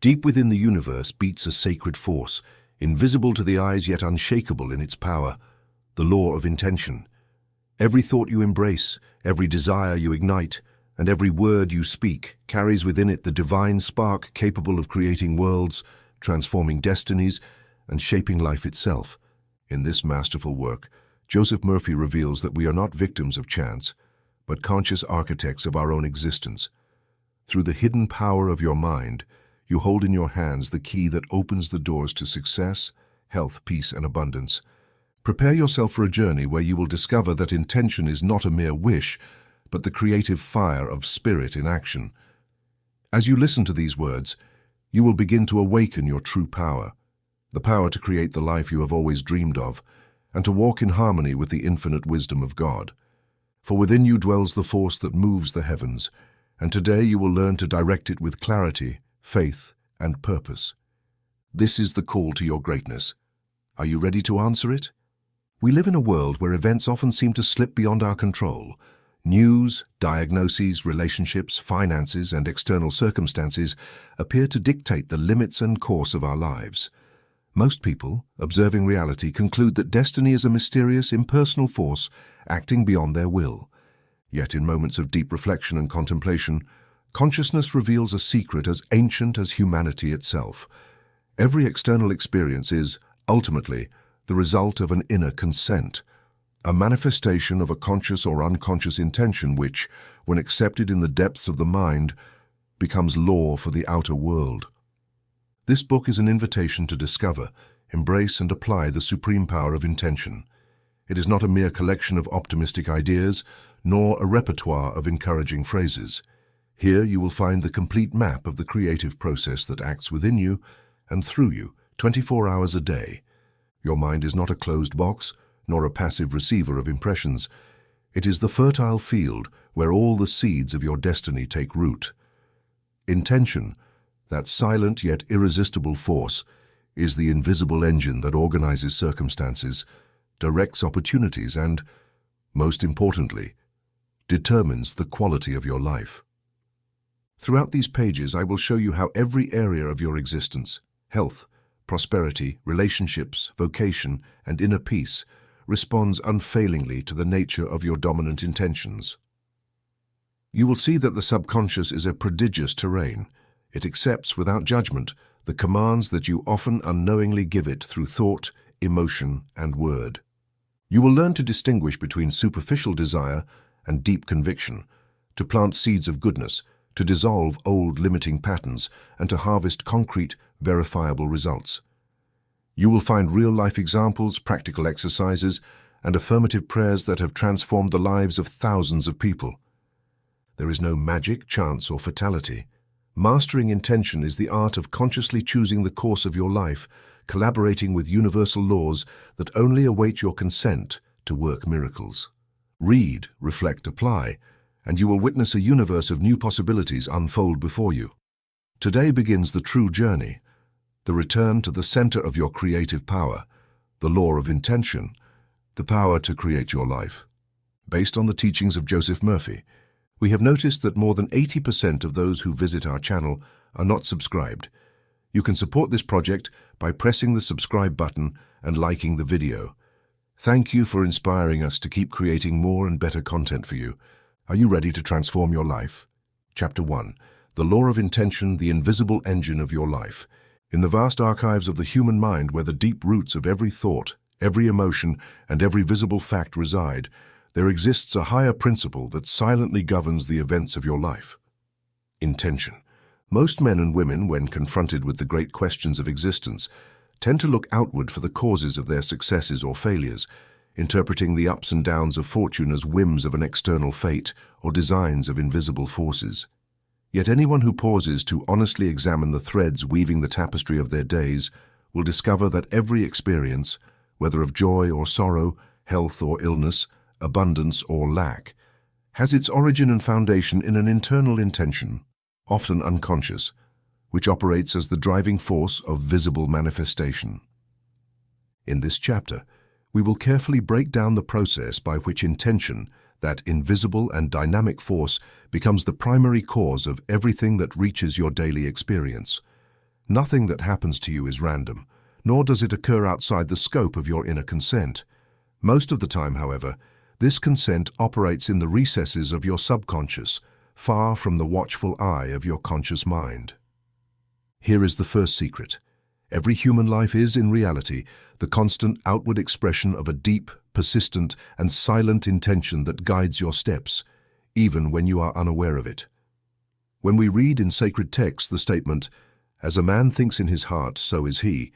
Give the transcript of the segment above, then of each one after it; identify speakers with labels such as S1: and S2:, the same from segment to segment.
S1: Deep within the universe beats a sacred force, invisible to the eyes yet unshakable in its power, the law of intention. Every thought you embrace, every desire you ignite, and every word you speak carries within it the divine spark capable of creating worlds, transforming destinies, and shaping life itself. In this masterful work, Joseph Murphy reveals that we are not victims of chance, but conscious architects of our own existence. Through the hidden power of your mind, you hold in your hands the key that opens the doors to success, health, peace, and abundance. Prepare yourself for a journey where you will discover that intention is not a mere wish, but the creative fire of spirit in action. As you listen to these words, you will begin to awaken your true power, the power to create the life you have always dreamed of, and to walk in harmony with the infinite wisdom of God. For within you dwells the force that moves the heavens, and today you will learn to direct it with clarity, faith, and purpose. This is the call to your greatness. Are you ready to answer it? We live in a world where events often seem to slip beyond our control. News, diagnoses, relationships, finances, and external circumstances appear to dictate the limits and course of our lives. Most people, observing reality, conclude that destiny is a mysterious, impersonal force acting beyond their will. Yet in moments of deep reflection and contemplation, consciousness reveals a secret as ancient as humanity itself. Every external experience is, ultimately, the result of an inner consent, a manifestation of a conscious or unconscious intention which, when accepted in the depths of the mind, becomes law for the outer world. This book is an invitation to discover, embrace, and apply the supreme power of intention. It is not a mere collection of optimistic ideas, nor a repertoire of encouraging phrases. Here you will find the complete map of the creative process that acts within you and through you 24 hours a day. Your mind is not a closed box, nor a passive receiver of impressions. It is the fertile field where all the seeds of your destiny take root. Intention, that silent yet irresistible force, is the invisible engine that organizes circumstances, directs opportunities, and, most importantly, determines the quality of your life. Throughout these pages, I will show you how every area of your existence, health, prosperity, relationships, vocation, and inner peace, responds unfailingly to the nature of your dominant intentions. You will see that the subconscious is a prodigious terrain. It accepts without judgment the commands that you often unknowingly give it through thought, emotion, and word. You will learn to distinguish between superficial desire and deep conviction, to plant seeds of goodness, to dissolve old limiting patterns, and to harvest concrete, verifiable results. You will find real-life examples, practical exercises, and affirmative prayers that have transformed the lives of thousands of people. There is no magic, chance, or fatality. Mastering intention is the art of consciously choosing the course of your life, collaborating with universal laws that only await your consent to work miracles. Read, reflect, apply, and you will witness a universe of new possibilities unfold before you. Today begins the true journey, the return to the center of your creative power, the law of intention, the power to create your life. Based on the teachings of Joseph Murphy, we have noticed that more than 80% of those who visit our channel are not subscribed. You can support this project by pressing the subscribe button and liking the video. Thank you for inspiring us to keep creating more and better content for you. Are you ready to transform your life? Chapter 1. The Law of Intention, the Invisible Engine of Your Life. In the vast archives of the human mind where the deep roots of every thought, every emotion, and every visible fact reside, there exists a higher principle that silently governs the events of your life. Intention. Most men and women, when confronted with the great questions of existence, tend to look outward for the causes of their successes or failures, interpreting the ups and downs of fortune as whims of an external fate or designs of invisible forces. Yet anyone who pauses to honestly examine the threads weaving the tapestry of their days will discover that every experience, whether of joy or sorrow, health or illness, abundance or lack, has its origin and foundation in an internal intention, often unconscious, which operates as the driving force of visible manifestation. In this chapter, we will carefully break down the process by which intention, that invisible and dynamic force, becomes the primary cause of everything that reaches your daily experience. Nothing that happens to you is random, nor does it occur outside the scope of your inner consent. Most of the time, however, this consent operates in the recesses of your subconscious, far from the watchful eye of your conscious mind. Here is the first secret. Every human life is, in reality, the constant outward expression of a deep, persistent, and silent intention that guides your steps, even when you are unaware of it. When we read in sacred texts the statement, "As a man thinks in his heart, so is he,"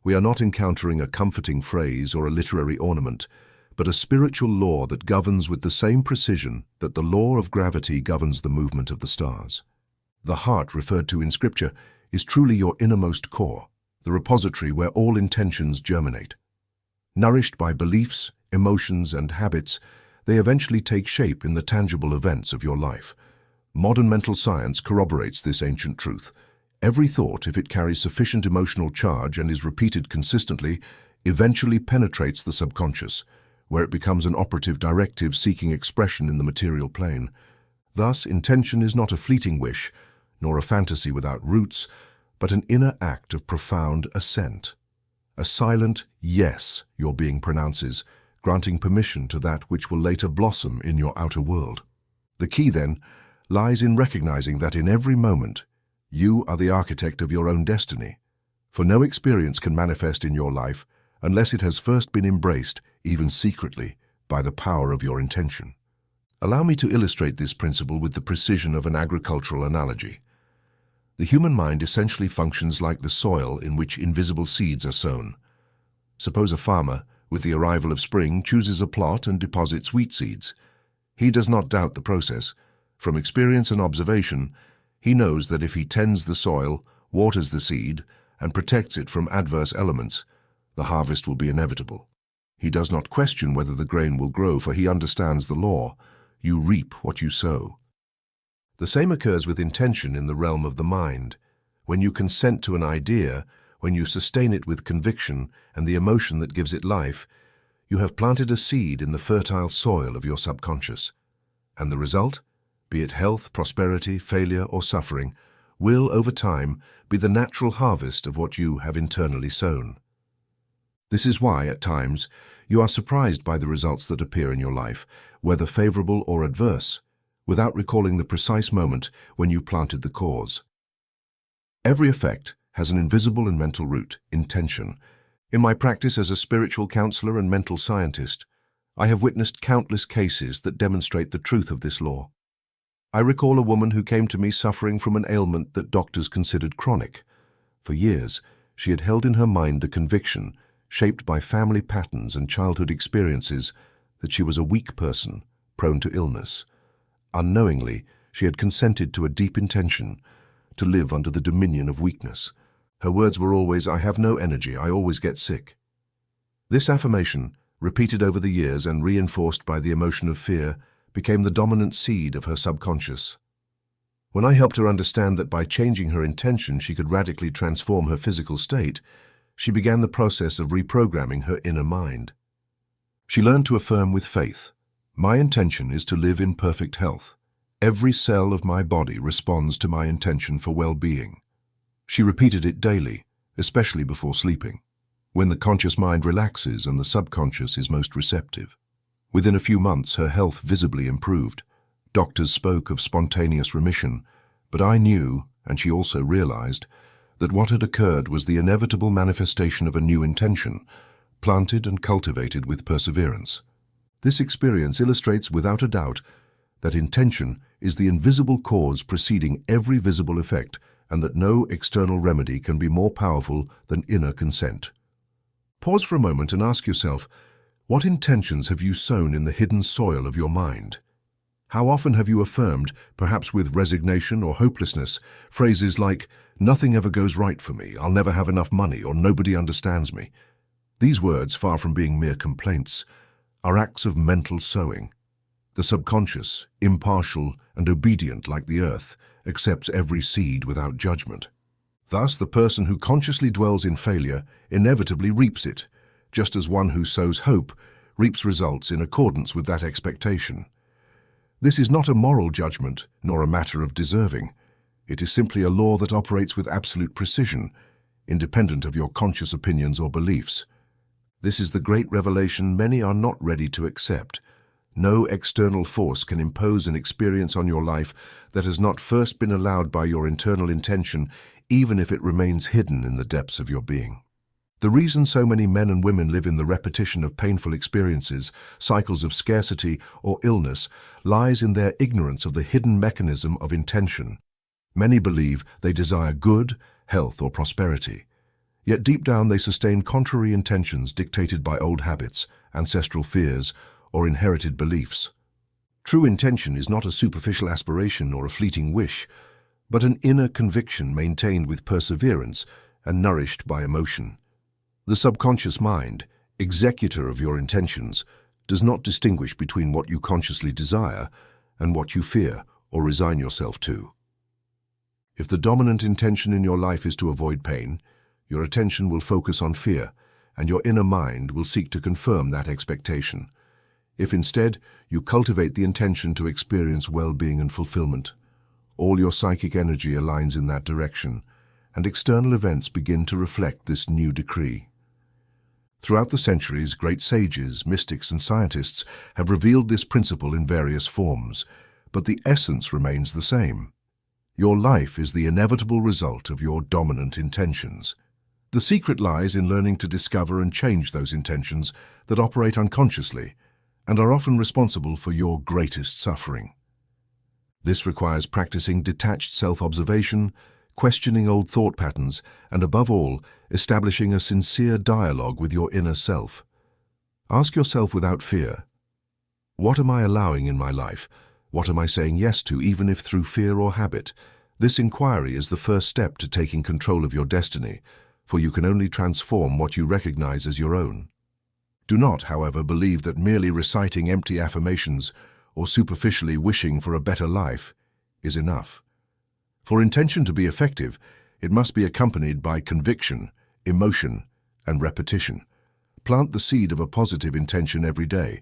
S1: we are not encountering a comforting phrase or a literary ornament, but a spiritual law that governs with the same precision that the law of gravity governs the movement of the stars. The heart referred to in Scripture is truly your innermost core, the repository where all intentions germinate. Nourished by beliefs, emotions, and habits, they eventually take shape in the tangible events of your life. Modern mental science corroborates this ancient truth. Every thought, if it carries sufficient emotional charge and is repeated consistently, eventually penetrates the subconscious, where it becomes an operative directive seeking expression in the material plane. Thus, intention is not a fleeting wish, nor a fantasy without roots, but an inner act of profound assent. A silent yes your being pronounces, granting permission to that which will later blossom in your outer world. The key, then, lies in recognizing that in every moment, you are the architect of your own destiny, for no experience can manifest in your life unless it has first been embraced, even secretly, by the power of your intention. Allow me to illustrate this principle with the precision of an agricultural analogy. The human mind essentially functions like the soil in which invisible seeds are sown. Suppose a farmer, with the arrival of spring, chooses a plot and deposits wheat seeds. He does not doubt the process. From experience and observation, he knows that if he tends the soil, waters the seed, and protects it from adverse elements, the harvest will be inevitable. He does not question whether the grain will grow, for he understands the law. You reap what you sow. The same occurs with intention in the realm of the mind. When you consent to an idea, when you sustain it with conviction and the emotion that gives it life, you have planted a seed in the fertile soil of your subconscious. And the result, be it health, prosperity, failure, or suffering, will, over time, be the natural harvest of what you have internally sown. This is why, at times, you are surprised by the results that appear in your life, whether favorable or adverse, without recalling the precise moment when you planted the cause. Every effect has an invisible and mental root, intention. In my practice as a spiritual counselor and mental scientist, I have witnessed countless cases that demonstrate the truth of this law. I recall a woman who came to me suffering from an ailment that doctors considered chronic. For years, she had held in her mind the conviction, shaped by family patterns and childhood experiences, that she was a weak person, prone to illness. Unknowingly, she had consented to a deep intention, to live under the dominion of weakness. Her words were always, "I have no energy, I always get sick." This affirmation, repeated over the years and reinforced by the emotion of fear, became the dominant seed of her subconscious. When I helped her understand that by changing her intention she could radically transform her physical state, she began the process of reprogramming her inner mind. She learned to affirm with faith, "My intention is to live in perfect health. Every cell of my body responds to my intention for well-being." She repeated it daily, especially before sleeping, when the conscious mind relaxes and the subconscious is most receptive. Within a few months, her health visibly improved. Doctors spoke of spontaneous remission, but I knew, and she also realized, that what had occurred was the inevitable manifestation of a new intention, planted and cultivated with perseverance. This experience illustrates without a doubt that intention is the invisible cause preceding every visible effect, and that no external remedy can be more powerful than inner consent. Pause for a moment and ask yourself, what intentions have you sown in the hidden soil of your mind? How often have you affirmed, perhaps with resignation or hopelessness, phrases like, "Nothing ever goes right for me, I'll never have enough money, or nobody understands me"? These words, far from being mere complaints, are acts of mental sowing. The subconscious, impartial and obedient like the earth, accepts every seed without judgment. Thus, the person who consciously dwells in failure inevitably reaps it, just as one who sows hope reaps results in accordance with that expectation. This is not a moral judgment, nor a matter of deserving. It is simply a law that operates with absolute precision, independent of your conscious opinions or beliefs. This is the great revelation many are not ready to accept. No external force can impose an experience on your life that has not first been allowed by your internal intention, even if it remains hidden in the depths of your being. The reason so many men and women live in the repetition of painful experiences, cycles of scarcity or illness, lies in their ignorance of the hidden mechanism of intention. Many believe they desire good, health, or prosperity. Yet deep down they sustain contrary intentions dictated by old habits, ancestral fears, or inherited beliefs. True intention is not a superficial aspiration or a fleeting wish, but an inner conviction maintained with perseverance and nourished by emotion. The subconscious mind, executor of your intentions, does not distinguish between what you consciously desire and what you fear or resign yourself to. If the dominant intention in your life is to avoid pain, your attention will focus on fear, and your inner mind will seek to confirm that expectation. If instead you cultivate the intention to experience well-being and fulfillment, all your psychic energy aligns in that direction, and external events begin to reflect this new decree. Throughout the centuries, great sages, mystics, and scientists have revealed this principle in various forms, but the essence remains the same. Your life is the inevitable result of your dominant intentions. The secret lies in learning to discover and change those intentions that operate unconsciously and are often responsible for your greatest suffering. This requires practicing detached self-observation, questioning old thought patterns, and above all, establishing a sincere dialogue with your inner self. Ask yourself without fear, what am I allowing in my life? What am I saying yes to, even if through fear or habit? This inquiry is the first step to taking control of your destiny, for you can only transform what you recognize as your own. Do not, however, believe that merely reciting empty affirmations or superficially wishing for a better life is enough. For intention to be effective, it must be accompanied by conviction, emotion, and repetition. Plant the seed of a positive intention every day.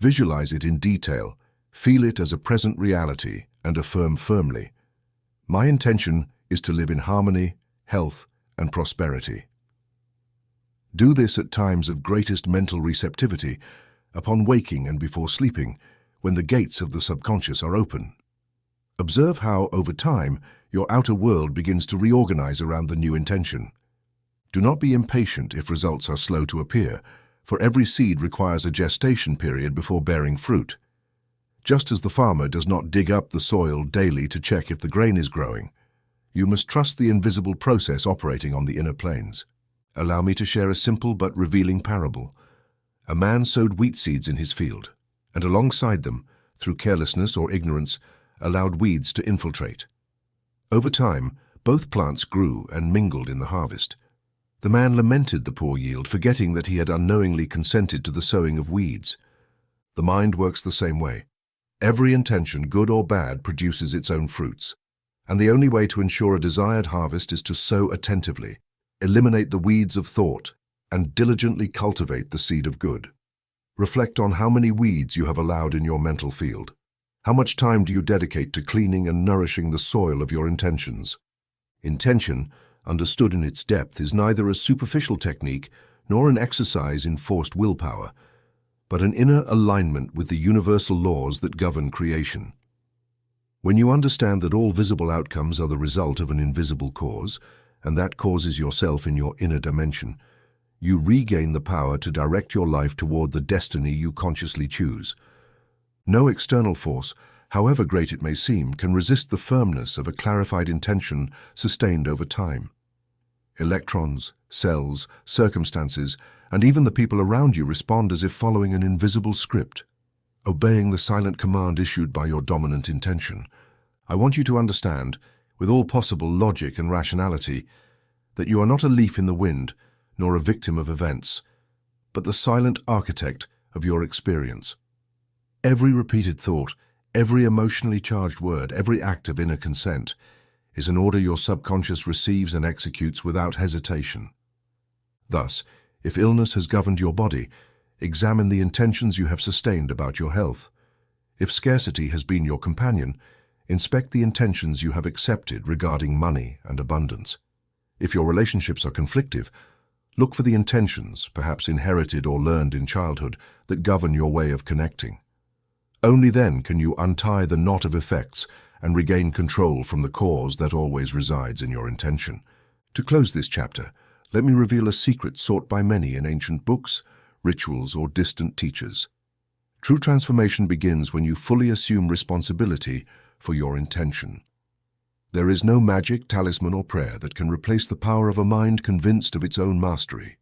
S1: Visualize it in detail, feel it as a present reality, and affirm firmly, my intention is to live in harmony, health, and prosperity. Do this at times of greatest mental receptivity, upon waking and before sleeping, when the gates of the subconscious are open. Observe how, over time, your outer world begins to reorganize around the new intention. Do not be impatient if results are slow to appear, for every seed requires a gestation period before bearing fruit. Just as the farmer does not dig up the soil daily to check if the grain is growing, you must trust the invisible process operating on the inner planes. Allow me to share a simple but revealing parable. A man sowed wheat seeds in his field, and alongside them, through carelessness or ignorance, allowed weeds to infiltrate. Over time, both plants grew and mingled in the harvest. The man lamented the poor yield, forgetting that he had unknowingly consented to the sowing of weeds. The mind works the same way. Every intention, good or bad, produces its own fruits, and the only way to ensure a desired harvest is to sow attentively, eliminate the weeds of thought, and diligently cultivate the seed of good. Reflect on how many weeds you have allowed in your mental field. How much time do you dedicate to cleaning and nourishing the soil of your intentions? Intention, understood in its depth, is neither a superficial technique nor an exercise in forced willpower, but an inner alignment with the universal laws that govern creation. When you understand that all visible outcomes are the result of an invisible cause, and that cause is yourself in your inner dimension, you regain the power to direct your life toward the destiny you consciously choose. No external force, however great it may seem, can resist the firmness of a clarified intention sustained over time. Electrons, cells, circumstances, and even the people around you respond as if following an invisible script, obeying the silent command issued by your dominant intention. I want you to understand, with all possible logic and rationality, that you are not a leaf in the wind, nor a victim of events, but the silent architect of your experience. Every repeated thought, every emotionally charged word, every act of inner consent is an order your subconscious receives and executes without hesitation. Thus, if illness has governed your body, examine the intentions you have sustained about your health. If scarcity has been your companion, Inspect the intentions you have accepted regarding money and abundance. If your relationships are conflictive, look for the intentions, perhaps inherited or learned in childhood, that govern your way of connecting. Only then can you untie the knot of effects and regain control from the cause that always resides in your intention. To close this chapter, let me reveal a secret sought by many in ancient books, rituals, or distant teachers. True transformation begins when you fully assume responsibility for your intention. There is no magic, talisman, or prayer that can replace the power of a mind convinced of its own mastery.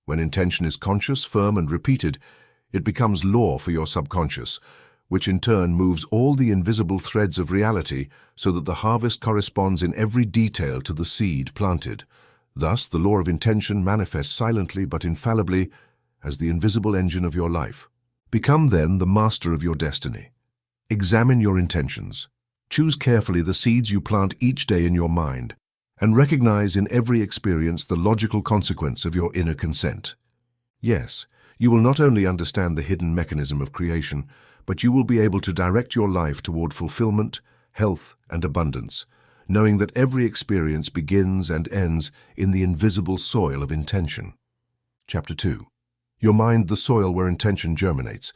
S1: When intention is conscious, firm, and repeated, it becomes law for your subconscious, which in turn moves all the invisible threads of reality so that the harvest corresponds in every detail to the seed planted. Thus, the law of intention manifests silently but infallibly as the invisible engine of your life. Become then the master of your destiny. Examine your intentions. Choose carefully the seeds you plant each day in your mind, and recognize in every experience the logical consequence of your inner consent. Yes, you will not only understand the hidden mechanism of creation, but you will be able to direct your life toward fulfillment, health, and abundance, knowing that every experience begins and ends in the invisible soil of intention. Chapter 2. Your mind, the soil where intention germinates.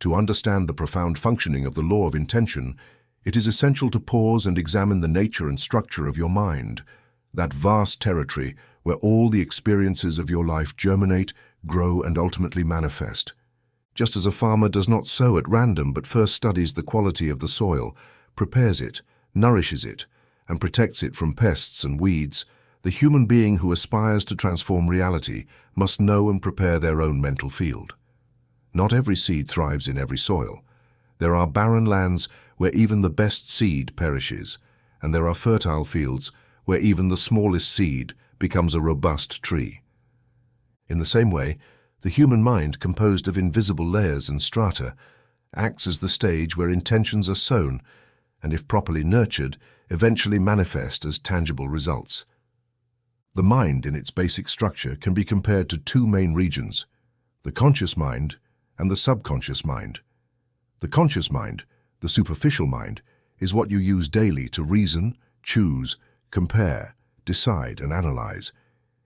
S1: To understand the profound functioning of the law of intention, it is essential to pause and examine the nature and structure of your mind, that vast territory where all the experiences of your life germinate, grow, and ultimately manifest. Just as a farmer does not sow at random but first studies the quality of the soil, prepares it, nourishes it, and protects it from pests and weeds, the human being who aspires to transform reality must know and prepare their own mental field. Not every seed thrives in every soil. There are barren lands where even the best seed perishes, and there are fertile fields where even the smallest seed becomes a robust tree. In the same way, the human mind, composed of invisible layers and strata, acts as the stage where intentions are sown and, if properly nurtured, eventually manifest as tangible results. The mind, in its basic structure, can be compared to two main regions, the conscious mind and the subconscious mind. The conscious mind, the superficial mind, is what you use daily to reason, choose, compare, decide, and analyze.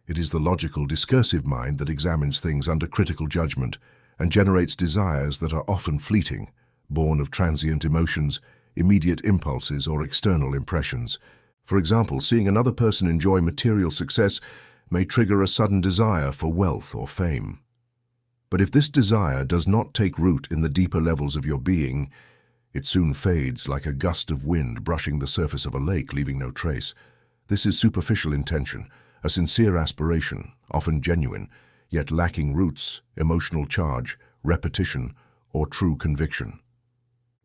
S1: It is the logical, discursive mind that examines things under critical judgment and generates desires that are often fleeting, born of transient emotions, immediate impulses, or external impressions. For example, seeing another person enjoy material success may trigger a sudden desire for wealth or fame. But if this desire does not take root in the deeper levels of your being, it soon fades like a gust of wind brushing the surface of a lake, leaving no trace. This is superficial intention, a sincere aspiration, often genuine, yet lacking roots, emotional charge, repetition, or true conviction.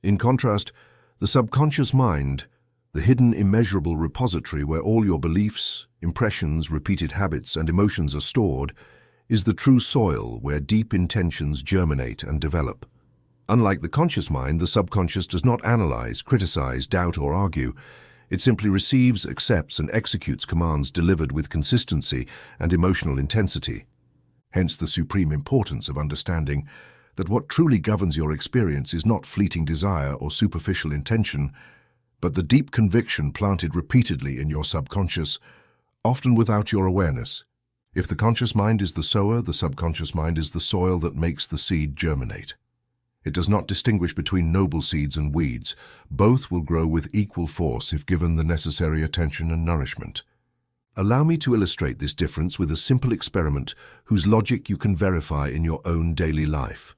S1: In contrast, the subconscious mind, the hidden immeasurable repository where all your beliefs, impressions, repeated habits, and emotions are stored, is the true soil where deep intentions germinate and develop. Unlike the conscious mind, the subconscious does not analyze, criticize, doubt, or argue. It simply receives, accepts, and executes commands delivered with consistency and emotional intensity. Hence the supreme importance of understanding that what truly governs your experience is not fleeting desire or superficial intention, but the deep conviction planted repeatedly in your subconscious, often without your awareness. If the conscious mind is the sower, the subconscious mind is the soil that makes the seed germinate. It does not distinguish between noble seeds and weeds. Both will grow with equal force if given the necessary attention and nourishment. Allow me to illustrate this difference with a simple experiment whose logic you can verify in your own daily life.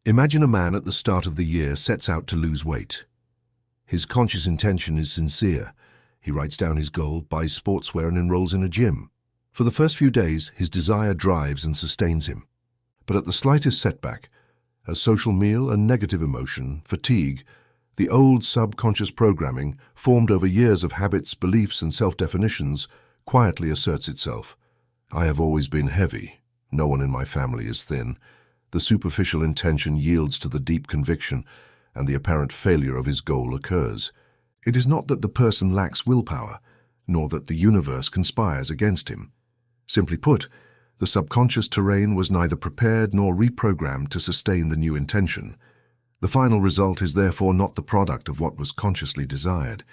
S1: Imagine a man at the start of the year sets out to lose weight. His conscious intention is sincere. He writes down his goal, buys sportswear, and enrolls in a gym. For the first few days, his desire drives and sustains him. But at the slightest setback, a social meal, a negative emotion, fatigue, the old subconscious programming, formed over years of habits, beliefs, and self-definitions, quietly asserts itself. I have always been heavy. No one in my family is thin. The superficial intention yields to the deep conviction, and the apparent failure of his goal occurs. It is not that the person lacks willpower, nor that the universe conspires against him. Simply put, the subconscious terrain was neither prepared nor reprogrammed to sustain the new intention. The final result is therefore not the product of what was consciously desired,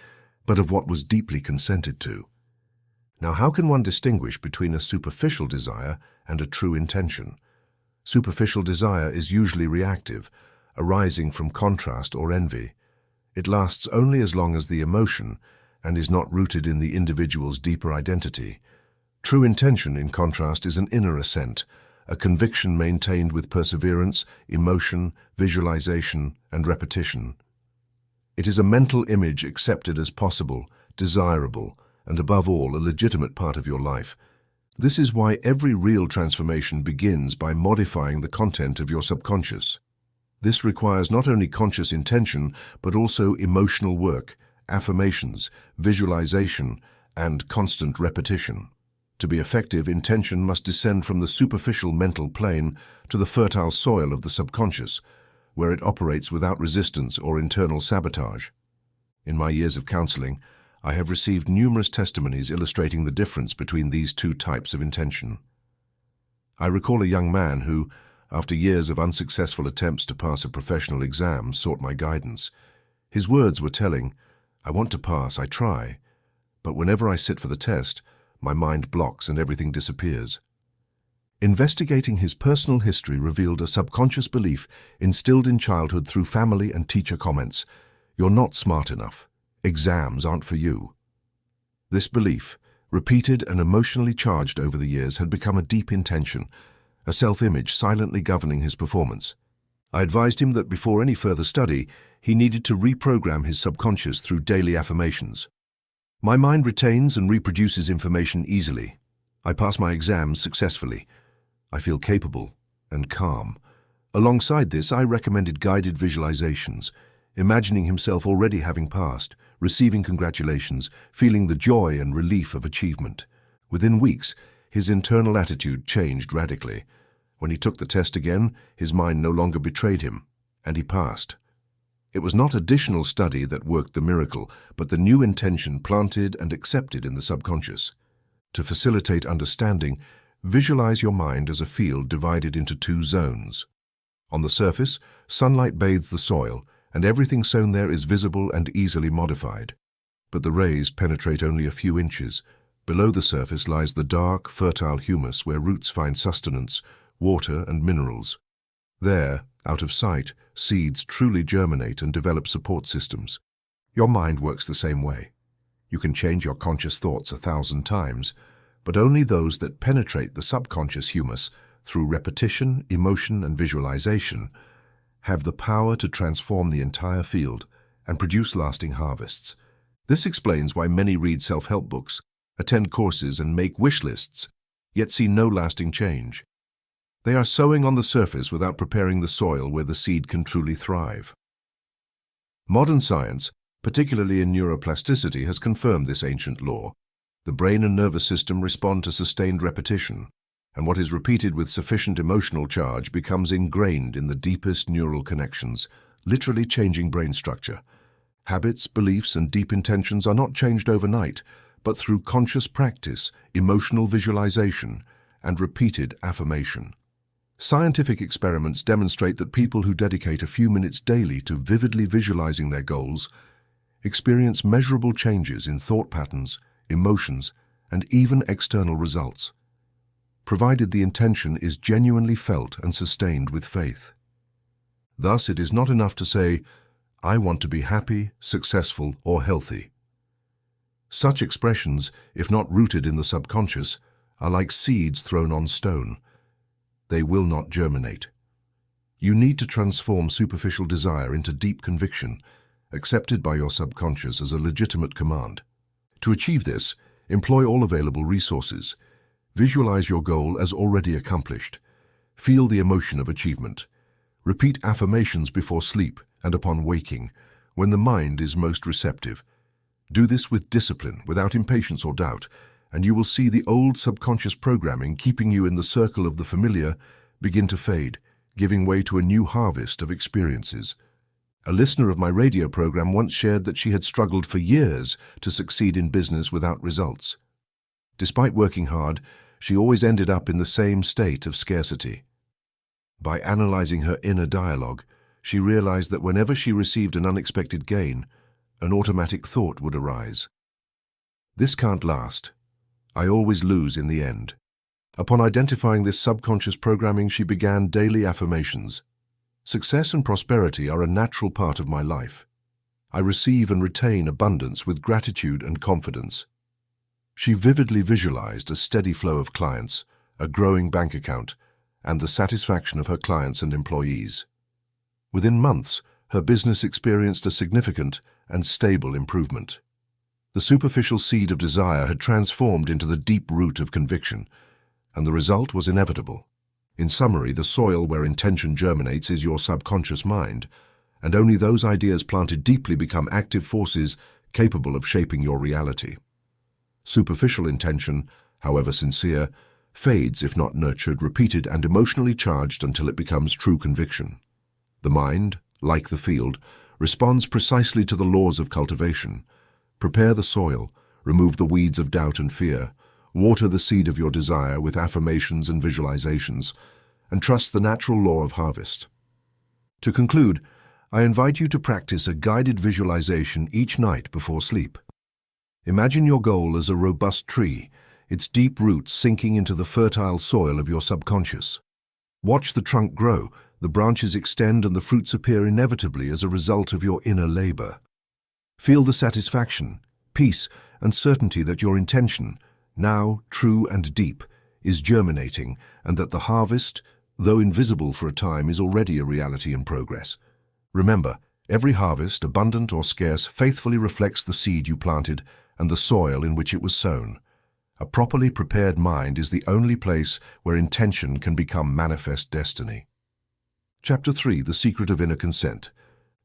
S1: but of what was deeply consented to. Now, how can one distinguish between a superficial desire and a true intention? Superficial desire is usually reactive, arising from contrast or envy. It lasts only as long as the emotion and is not rooted in the individual's deeper identity. True intention, in contrast, is an inner assent, a conviction maintained with perseverance, emotion, visualization, and repetition. It is a mental image accepted as possible, desirable, and above all, a legitimate part of your life. This is why every real transformation begins by modifying the content of your subconscious. This requires not only conscious intention, but also emotional work, affirmations, visualization, and constant repetition. To be effective, intention must descend from the superficial mental plane to the fertile soil of the subconscious, where it operates without resistance or internal sabotage. In my years of counseling, I have received numerous testimonies illustrating the difference between these two types of intention. I recall a young man who, after years of unsuccessful attempts to pass a professional exam, sought my guidance. His words were telling, "I want to pass, I try, but whenever I sit for the test, my mind blocks and everything disappears." Investigating his personal history revealed a subconscious belief instilled in childhood through family and teacher comments: "You're not smart enough. Exams aren't for you." This belief, repeated and emotionally charged over the years, had become a deep intention, a self-image silently governing his performance. I advised him that before any further study, he needed to reprogram his subconscious through daily affirmations. "My mind retains and reproduces information easily. I pass my exams successfully. I feel capable and calm." Alongside this, I recommended guided visualizations, imagining himself already having passed, receiving congratulations, feeling the joy and relief of achievement. Within weeks, his internal attitude changed radically. When he took the test again, his mind no longer betrayed him, and he passed. It was not additional study that worked the miracle, but the new intention planted and accepted in the subconscious. To facilitate understanding, visualize your mind as a field divided into two zones. On the surface, sunlight bathes the soil, and everything sown there is visible and easily modified. But the rays penetrate only a few inches. Below the surface lies the dark, fertile humus where roots find sustenance, water, and minerals. There, out of sight, seeds truly germinate and develop support systems. Your mind works the same way. You can change your conscious thoughts 1,000 times, but only those that penetrate the subconscious humus through repetition, emotion, and visualization have the power to transform the entire field and produce lasting harvests. This explains why many read self-help books, attend courses, and make wish lists, yet see no lasting change. They are sowing on the surface without preparing the soil where the seed can truly thrive. Modern science, particularly in neuroplasticity, has confirmed this ancient law. The brain and nervous system respond to sustained repetition, and what is repeated with sufficient emotional charge becomes ingrained in the deepest neural connections, literally changing brain structure. Habits, beliefs, and deep intentions are not changed overnight, but through conscious practice, emotional visualization, and repeated affirmation. Scientific experiments demonstrate that people who dedicate a few minutes daily to vividly visualizing their goals experience measurable changes in thought patterns, emotions, and even external results, provided the intention is genuinely felt and sustained with faith. Thus, it is not enough to say, "I want to be happy, successful, or healthy." Such expressions, if not rooted in the subconscious, are like seeds thrown on stone. They will not germinate. You need to transform superficial desire into deep conviction, accepted by your subconscious as a legitimate command. To achieve this, employ all available resources. Visualize your goal as already accomplished. Feel the emotion of achievement. Repeat affirmations before sleep and upon waking, when the mind is most receptive. Do this with discipline, without impatience or doubt, and you will see the old subconscious programming keeping you in the circle of the familiar begin to fade, giving way to a new harvest of experiences. A listener of my radio program once shared that she had struggled for years to succeed in business without results. Despite working hard, she always ended up in the same state of scarcity. By analyzing her inner dialogue, she realized that whenever she received an unexpected gain, an automatic thought would arise. This can't last. I always lose in the end. Upon identifying this subconscious programming, she began daily affirmations. Success and prosperity are a natural part of my life. I receive and retain abundance with gratitude and confidence. She vividly visualized a steady flow of clients, a growing bank account, and the satisfaction of her clients and employees. Within months, her business experienced a significant and stable improvement. The superficial seed of desire had transformed into the deep root of conviction, and the result was inevitable. In summary, the soil where intention germinates is your subconscious mind, and only those ideas planted deeply become active forces capable of shaping your reality. Superficial intention, however sincere, fades if not nurtured, repeated, and emotionally charged until it becomes true conviction. The mind, like the field, responds precisely to the laws of cultivation. Prepare the soil, remove the weeds of doubt and fear, water the seed of your desire with affirmations and visualizations, and trust the natural law of harvest. To conclude, I invite you to practice a guided visualization each night before sleep. Imagine your goal as a robust tree, its deep roots sinking into the fertile soil of your subconscious. Watch the trunk grow, the branches extend, and the fruits appear inevitably as a result of your inner labor. Feel the satisfaction, peace, and certainty that your intention, now true and deep, is germinating, and that the harvest, though invisible for a time, is already a reality in progress. Remember, every harvest, abundant or scarce, faithfully reflects the seed you planted and the soil in which it was sown. A properly prepared mind is the only place where intention can become manifest destiny. Chapter 3: The Secret of Inner Consent.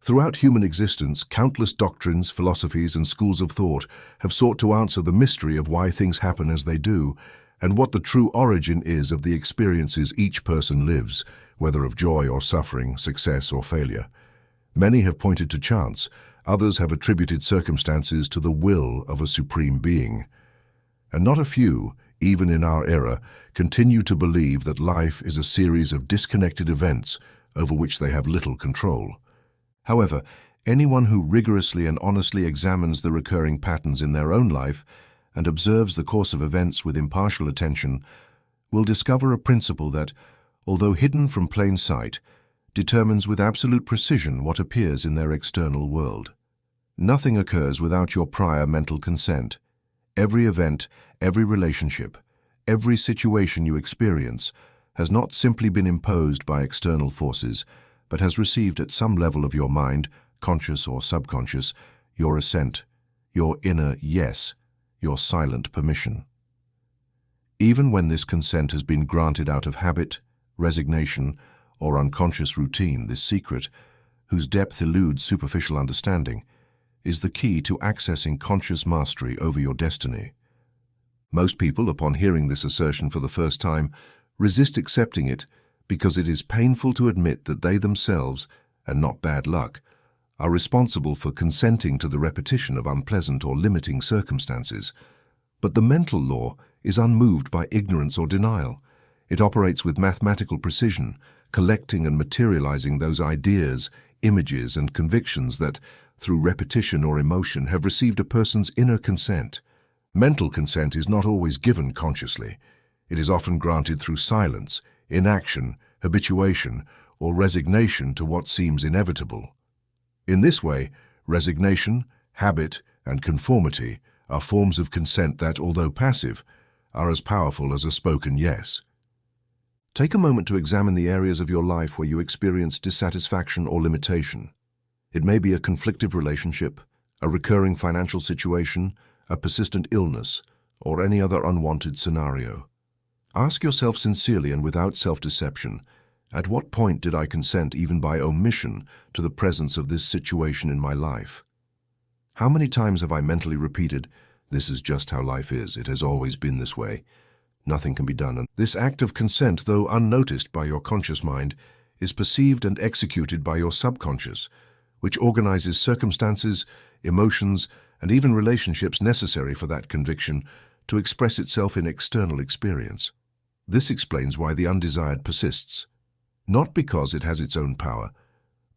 S1: Throughout human existence, countless doctrines, philosophies, and schools of thought have sought to answer the mystery of why things happen as they do, and what the true origin is of the experiences each person lives, whether of joy or suffering, success or failure. Many have pointed to chance, others have attributed circumstances to the will of a supreme being. And not a few, even in our era, continue to believe that life is a series of disconnected events over which they have little control. However, anyone who rigorously and honestly examines the recurring patterns in their own life and observes the course of events with impartial attention will discover a principle that, although hidden from plain sight, determines with absolute precision what appears in their external world. Nothing occurs without your prior mental consent. Every event, every relationship, every situation you experience has not simply been imposed by external forces, but has received at some level of your mind, conscious or subconscious, your assent, your inner yes, your silent permission. Even when this consent has been granted out of habit, resignation, or unconscious routine, this secret, whose depth eludes superficial understanding, is the key to accessing conscious mastery over your destiny. Most people, upon hearing this assertion for the first time, resist accepting it because it is painful to admit that they themselves, and not bad luck, are responsible for consenting to the repetition of unpleasant or limiting circumstances. But the mental law is unmoved by ignorance or denial. It operates with mathematical precision, collecting and materializing those ideas, images, and convictions that, through repetition or emotion, have received a person's inner consent. Mental consent is not always given consciously. It is often granted through silence, inaction, habituation, or resignation to what seems inevitable. In this way, resignation, habit, and conformity are forms of consent that, although passive, are as powerful as a spoken yes. Take a moment to examine the areas of your life where you experience dissatisfaction or limitation. It may be a conflictive relationship, a recurring financial situation, a persistent illness, or any other unwanted scenario. Ask yourself sincerely and without self-deception, at what point did I consent, even by omission, to the presence of this situation in my life? How many times have I mentally repeated, "This is just how life is, it has always been this way. Nothing can be done." And this act of consent, though unnoticed by your conscious mind, is perceived and executed by your subconscious, which organizes circumstances, emotions, and even relationships necessary for that conviction to express itself in external experience. This explains why the undesired persists, not because it has its own power,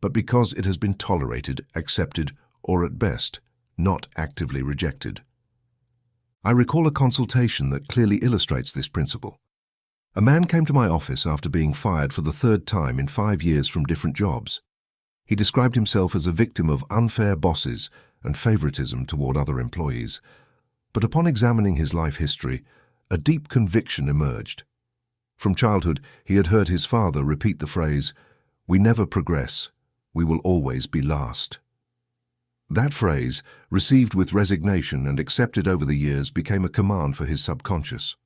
S1: but because it has been tolerated, accepted, or at best, not actively rejected. I recall a consultation that clearly illustrates this principle. A man came to my office after being fired for the third time in 5 years from different jobs. He described himself as a victim of unfair bosses and favoritism toward other employees. But upon examining his life history, a deep conviction emerged. From childhood, he had heard his father repeat the phrase, "We never progress, we will always be last." That phrase, received with resignation and accepted over the years, became a command for his subconscious.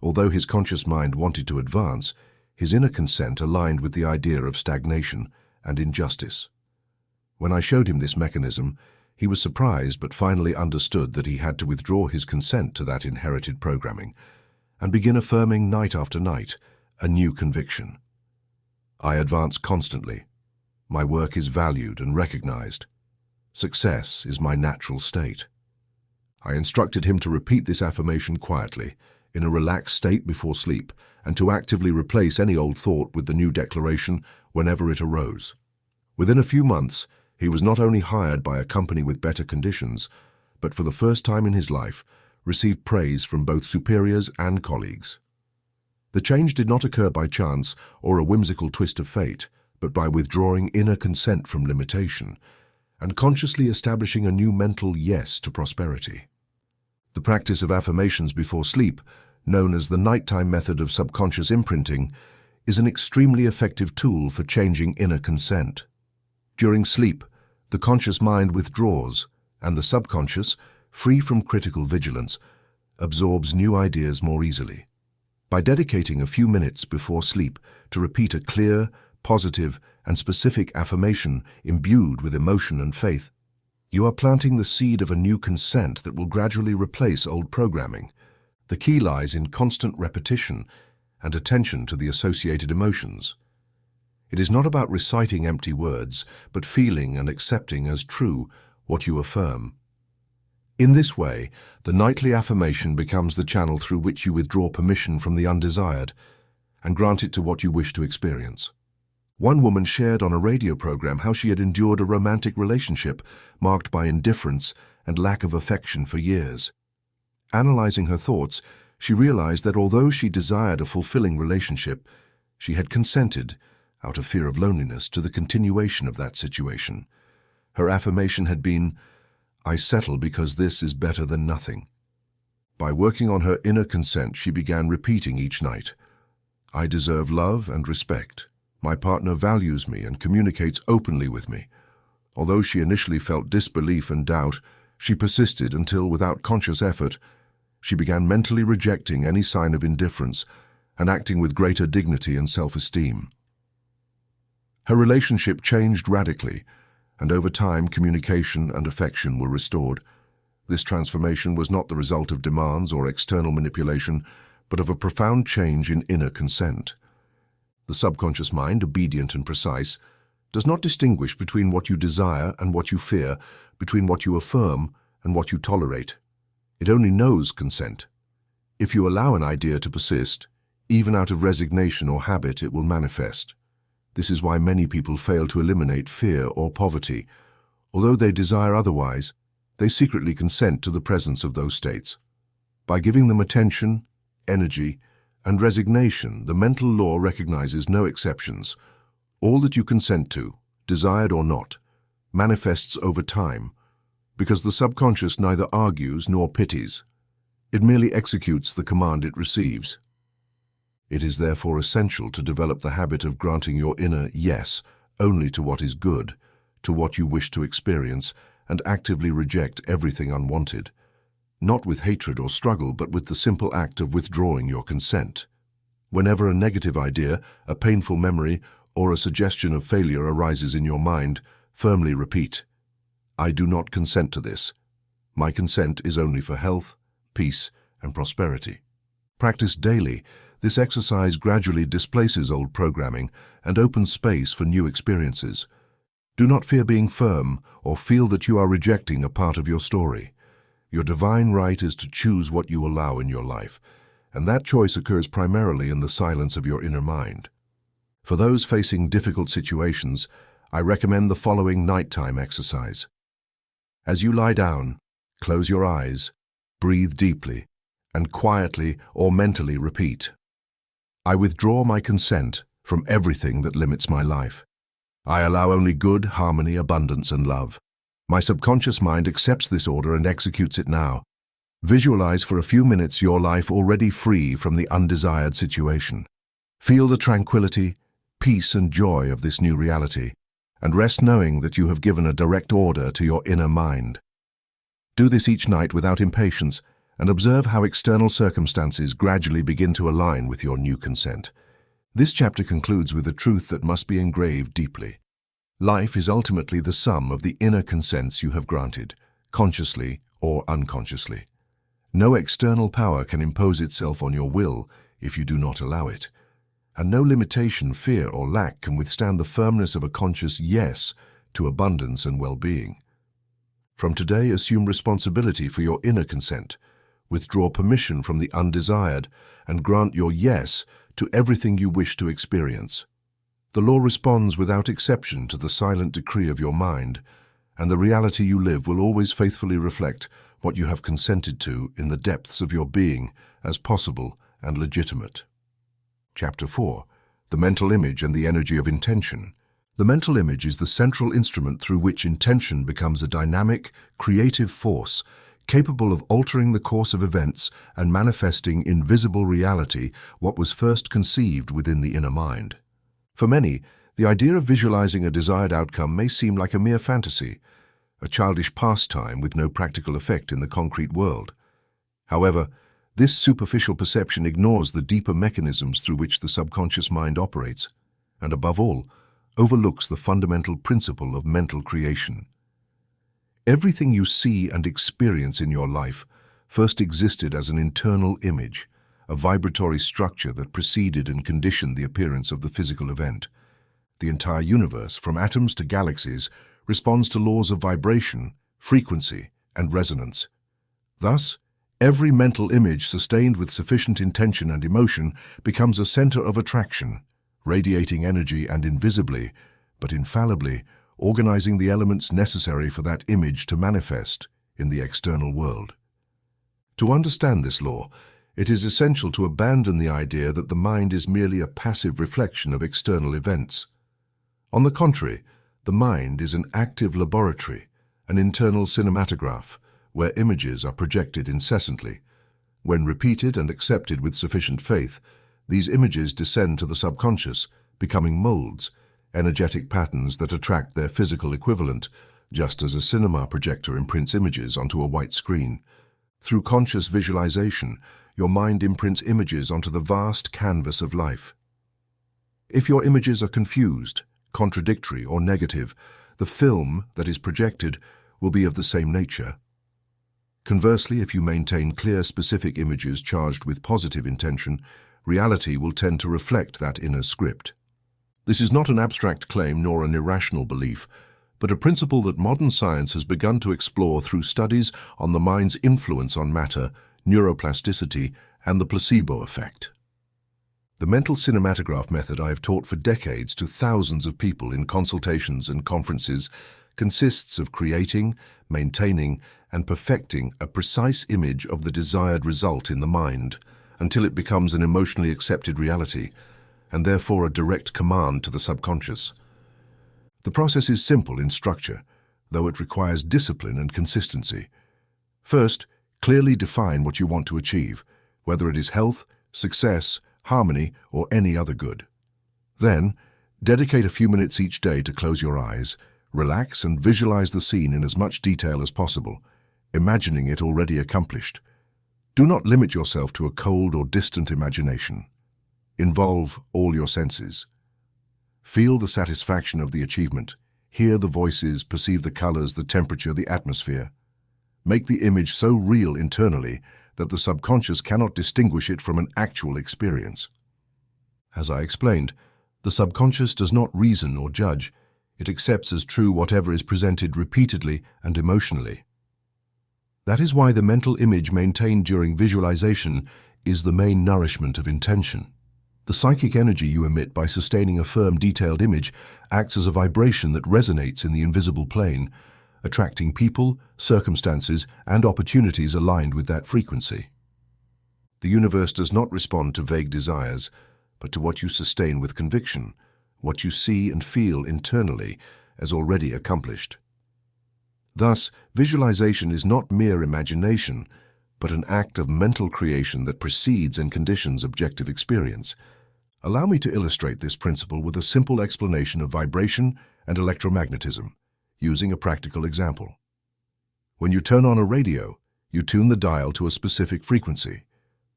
S1: Although his conscious mind wanted to advance, his inner consent aligned with the idea of stagnation and injustice. When I showed him this mechanism, he was surprised but finally understood that he had to withdraw his consent to that inherited programming and begin affirming night after night a new conviction. I advance constantly. My work is valued and recognized. Success is my natural state. I instructed him to repeat this affirmation quietly, in a relaxed state before sleep, and to actively replace any old thought with the new declaration whenever it arose. Within a few months, he was not only hired by a company with better conditions, but for the first time in his life, received praise from both superiors and colleagues. The change did not occur by chance or a whimsical twist of fate, but by withdrawing inner consent from limitation and consciously establishing a new mental yes to prosperity. The practice of affirmations before sleep, known as the nighttime method of subconscious imprinting, is an extremely effective tool for changing inner consent. During sleep, the conscious mind withdraws, and the subconscious, free from critical vigilance, absorbs new ideas more easily. By dedicating a few minutes before sleep to repeat a clear, positive, and specific affirmation imbued with emotion and faith, you are planting the seed of a new consent that will gradually replace old programming. The key lies in constant repetition and attention to the associated emotions. It is not about reciting empty words, but feeling and accepting as true what you affirm. In this way, the nightly affirmation becomes the channel through which you withdraw permission from the undesired and grant it to what you wish to experience. One woman shared on a radio program how she had endured a romantic relationship marked by indifference and lack of affection for years. Analyzing her thoughts, she realized that although she desired a fulfilling relationship, she had consented, out of fear of loneliness, to the continuation of that situation. Her affirmation had been, "I settle because this is better than nothing." By working on her inner consent, she began repeating each night, "I deserve love and respect. My partner values me and communicates openly with me." Although she initially felt disbelief and doubt, she persisted until, without conscious effort, she began mentally rejecting any sign of indifference and acting with greater dignity and self-esteem. Her relationship changed radically, and over time communication and affection were restored. This transformation was not the result of demands or external manipulation, but of a profound change in inner consent. The subconscious mind, obedient and precise, does not distinguish between what you desire and what you fear, between what you affirm and what you tolerate. It only knows consent. If you allow an idea to persist, even out of resignation or habit, it will manifest. This is why many people fail to eliminate fear or poverty. Although they desire otherwise, they secretly consent to the presence of those states. By giving them attention, energy, and resignation, the mental law recognizes no exceptions. All that you consent to, desired or not, manifests over time, because the subconscious neither argues nor pities. It merely executes the command it receives. It is therefore essential to develop the habit of granting your inner yes only to what is good, to what you wish to experience, and actively reject everything unwanted, not with hatred or struggle, but with the simple act of withdrawing your consent. Whenever a negative idea, a painful memory, or a suggestion of failure arises in your mind, firmly repeat, "I do not consent to this. My consent is only for health, peace, and prosperity." Practiced daily, this exercise gradually displaces old programming and opens space for new experiences. Do not fear being firm or feel that you are rejecting a part of your story. Your divine right is to choose what you allow in your life, and that choice occurs primarily in the silence of your inner mind. For those facing difficult situations, I recommend the following nighttime exercise. As you lie down, close your eyes, breathe deeply, and quietly or mentally repeat, I withdraw my consent from everything that limits my life. I allow only good, harmony, abundance, and love. My subconscious mind accepts this order and executes it now. Visualize for a few minutes your life already free from the undesired situation. Feel the tranquility, peace, and joy of this new reality, and rest knowing that you have given a direct order to your inner mind. Do this each night without impatience, and observe how external circumstances gradually begin to align with your new consent. This chapter concludes with a truth that must be engraved deeply. Life is ultimately the sum of the inner consents you have granted, consciously or unconsciously. No external power can impose itself on your will if you do not allow it, and no limitation, fear, or lack can withstand the firmness of a conscious yes to abundance and well-being. From today, assume responsibility for your inner consent, withdraw permission from the undesired, and grant your yes to everything you wish to experience. The law responds without exception to the silent decree of your mind, and the reality you live will always faithfully reflect what you have consented to in the depths of your being as possible and legitimate. Chapter 4. The Mental Image and the Energy of Intention. The mental image is the central instrument through which intention becomes a dynamic, creative force capable of altering the course of events and manifesting in visible reality what was first conceived within the inner mind. For many, the idea of visualizing a desired outcome may seem like a mere fantasy, a childish pastime with no practical effect in the concrete world. However, this superficial perception ignores the deeper mechanisms through which the subconscious mind operates, and above all, overlooks the fundamental principle of mental creation. Everything you see and experience in your life first existed as an internal image, a vibratory structure that preceded and conditioned the appearance of the physical event. The entire universe, from atoms to galaxies, responds to laws of vibration, frequency, and resonance. Thus, every mental image sustained with sufficient intention and emotion becomes a center of attraction, radiating energy and invisibly, but infallibly, organizing the elements necessary for that image to manifest in the external world. To understand this law, it is essential to abandon the idea that the mind is merely a passive reflection of external events. On the contrary, the mind is an active laboratory, an internal cinematograph, where images are projected incessantly. When repeated and accepted with sufficient faith, these images descend to the subconscious, becoming molds, energetic patterns that attract their physical equivalent, just as a cinema projector imprints images onto a white screen. Through conscious visualization, your mind imprints images onto the vast canvas of life. If your images are confused, contradictory, or negative, the film that is projected will be of the same nature. Conversely, if you maintain clear, specific images charged with positive intention, reality will tend to reflect that inner script. This is not an abstract claim nor an irrational belief, but a principle that modern science has begun to explore through studies on the mind's influence on matter, neuroplasticity, and the placebo effect. The mental cinematograph method I have taught for decades to thousands of people in consultations and conferences consists of creating, maintaining, and perfecting a precise image of the desired result in the mind until it becomes an emotionally accepted reality, and therefore a direct command to the subconscious. The process is simple in structure, though it requires discipline and consistency. First, clearly define what you want to achieve, whether it is health, success, harmony, or any other good. Then, dedicate a few minutes each day to close your eyes, relax, and visualize the scene in as much detail as possible, imagining it already accomplished. Do not limit yourself to a cold or distant imagination. Involve all your senses. Feel the satisfaction of the achievement. Hear the voices, perceive the colors, the temperature, the atmosphere. Make the image so real internally that the subconscious cannot distinguish it from an actual experience. As I explained, the subconscious does not reason or judge. It accepts as true whatever is presented repeatedly and emotionally. That is why the mental image maintained during visualization is the main nourishment of intention. The psychic energy you emit by sustaining a firm, detailed image acts as a vibration that resonates in the invisible plane, attracting people, circumstances, and opportunities aligned with that frequency. The universe does not respond to vague desires, but to what you sustain with conviction, what you see and feel internally as already accomplished. Thus, visualization is not mere imagination, but an act of mental creation that precedes and conditions objective experience. Allow me to illustrate this principle with a simple explanation of vibration and electromagnetism, using a practical example. When you turn on a radio, you tune the dial to a specific frequency.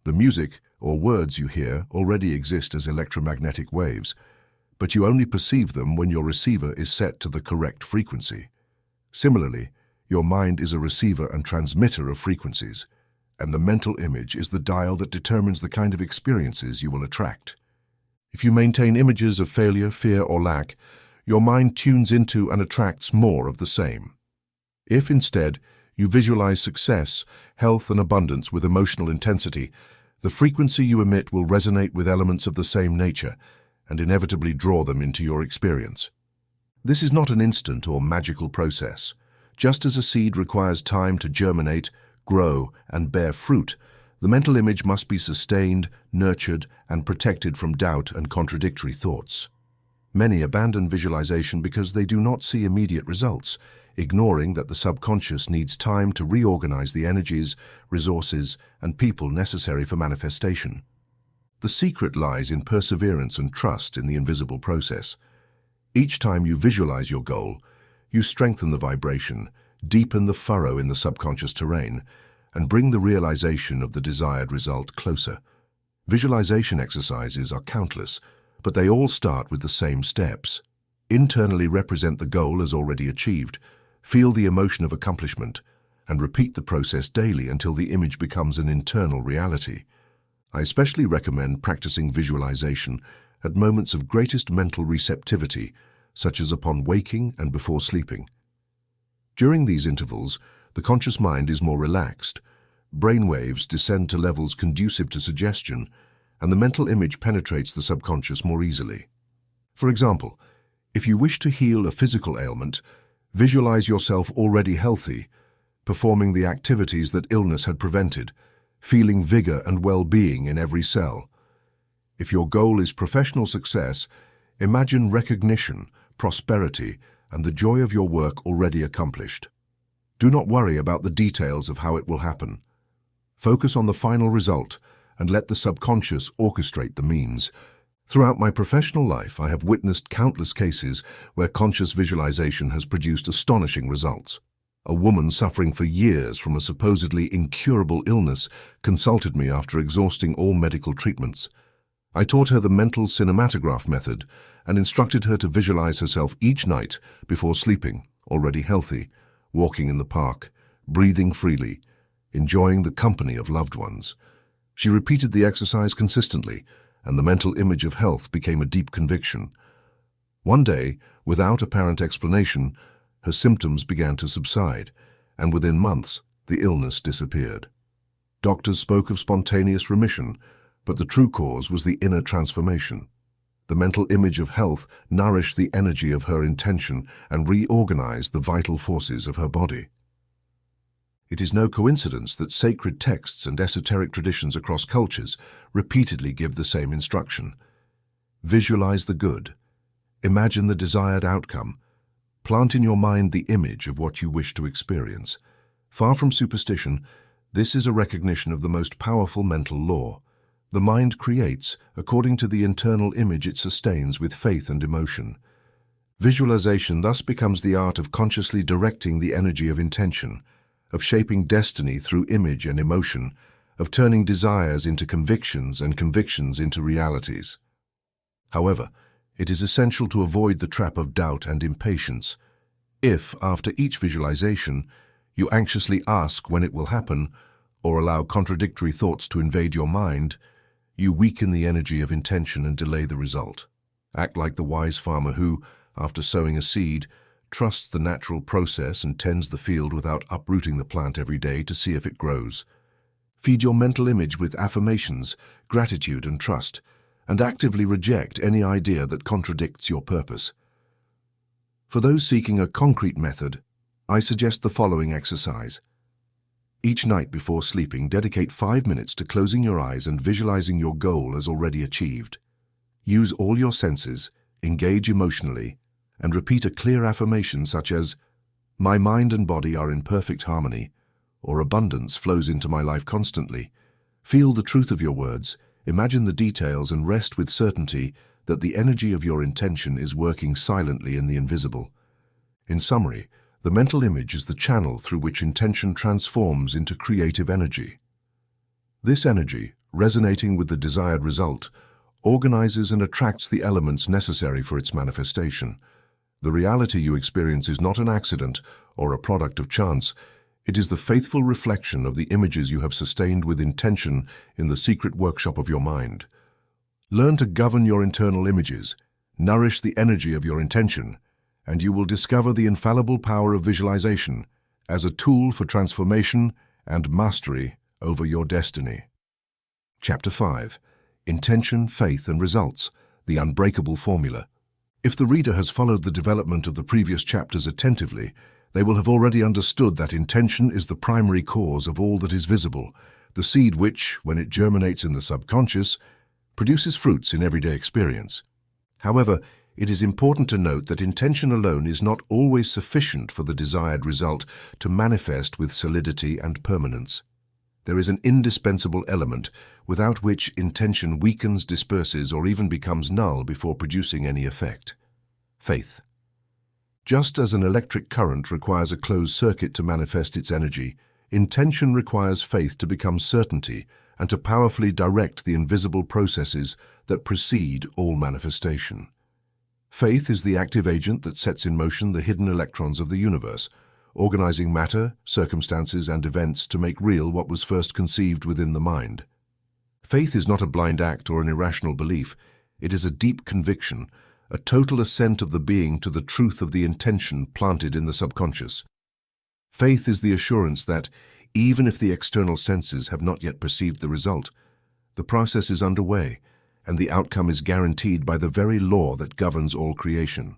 S1: The music or words you hear already exist as electromagnetic waves, but you only perceive them when your receiver is set to the correct frequency. Similarly, your mind is a receiver and transmitter of frequencies, and the mental image is the dial that determines the kind of experiences you will attract. If you maintain images of failure, fear, or lack, your mind tunes into and attracts more of the same. If instead you visualize success, health, and abundance with emotional intensity, the frequency you emit will resonate with elements of the same nature and inevitably draw them into your experience. This is not an instant or magical process. Just as a seed requires time to germinate, grow, and bear fruit, the mental image must be sustained, nurtured, and protected from doubt and contradictory thoughts. Many abandon visualization because they do not see immediate results, ignoring that the subconscious needs time to reorganize the energies, resources, and people necessary for manifestation. The secret lies in perseverance and trust in the invisible process. Each time you visualize your goal, you strengthen the vibration, deepen the furrow in the subconscious terrain, and bring the realization of the desired result closer. Visualization exercises are countless, but they all start with the same steps. Internally represent the goal as already achieved, feel the emotion of accomplishment, and repeat the process daily until the image becomes an internal reality. I especially recommend practicing visualization at moments of greatest mental receptivity, such as upon waking and before sleeping. During these intervals, the conscious mind is more relaxed, brainwaves descend to levels conducive to suggestion, and the mental image penetrates the subconscious more easily. For example, if you wish to heal a physical ailment, visualize yourself already healthy, performing the activities that illness had prevented, feeling vigor and well-being in every cell. If your goal is professional success, imagine recognition, prosperity, and the joy of your work already accomplished. Do not worry about the details of how it will happen. Focus on the final result and let the subconscious orchestrate the means. Throughout my professional life, I have witnessed countless cases where conscious visualization has produced astonishing results. A woman suffering for years from a supposedly incurable illness consulted me after exhausting all medical treatments. I taught her the mental cinematograph method and instructed her to visualize herself each night before sleeping, already healthy, walking in the park, breathing freely, enjoying the company of loved ones. She repeated the exercise consistently, and the mental image of health became a deep conviction. One day, without apparent explanation, her symptoms began to subside, and within months, the illness disappeared. Doctors spoke of spontaneous remission, but the true cause was the inner transformation. The mental image of health nourished the energy of her intention and reorganized the vital forces of her body. It is no coincidence that sacred texts and esoteric traditions across cultures repeatedly give the same instruction. Visualize the good. Imagine the desired outcome. Plant in your mind the image of what you wish to experience. Far from superstition, this is a recognition of the most powerful mental law. The mind creates according to the internal image it sustains with faith and emotion. Visualization thus becomes the art of consciously directing the energy of intention, of shaping destiny through image and emotion, of turning desires into convictions and convictions into realities. However, it is essential to avoid the trap of doubt and impatience. If, after each visualization, you anxiously ask when it will happen, or allow contradictory thoughts to invade your mind, you weaken the energy of intention and delay the result. Act like the wise farmer who, after sowing a seed, trusts the natural process and tends the field without uprooting the plant every day to see if it grows. Feed your mental image with affirmations, gratitude, and trust, and actively reject any idea that contradicts your purpose. For those seeking a concrete method, I suggest the following exercise. Each night before sleeping, dedicate 5 minutes to closing your eyes and visualizing your goal as already achieved. Use all your senses, engage emotionally, and repeat a clear affirmation such as, "My mind and body are in perfect harmony," or "Abundance flows into my life constantly." Feel the truth of your words, imagine the details, and rest with certainty that the energy of your intention is working silently in the invisible. In summary, the mental image is the channel through which intention transforms into creative energy. This energy, resonating with the desired result, organizes and attracts the elements necessary for its manifestation. The reality you experience is not an accident or a product of chance. It is the faithful reflection of the images you have sustained with intention in the secret workshop of your mind. Learn to govern your internal images, nourish the energy of your intention, and you will discover the infallible power of visualization as a tool for transformation and mastery over your destiny. Chapter 5. Intention, Faith, and Results, the Unbreakable Formula. If the reader has followed the development of the previous chapters attentively, they will have already understood that intention is the primary cause of all that is visible, the seed which, when it germinates in the subconscious, produces fruits in everyday experience. However, it is important to note that intention alone is not always sufficient for the desired result to manifest with solidity and permanence. There is an indispensable element without which intention weakens, disperses, or even becomes null before producing any effect: faith. Just as an electric current requires a closed circuit to manifest its energy, intention requires faith to become certainty and to powerfully direct the invisible processes that precede all manifestation. Faith is the active agent that sets in motion the hidden electrons of the universe, organizing matter, circumstances, and events to make real what was first conceived within the mind. Faith is not a blind act or an irrational belief. It is a deep conviction, a total assent of the being to the truth of the intention planted in the subconscious. Faith is the assurance that, even if the external senses have not yet perceived the result, the process is underway, and the outcome is guaranteed by the very law that governs all creation.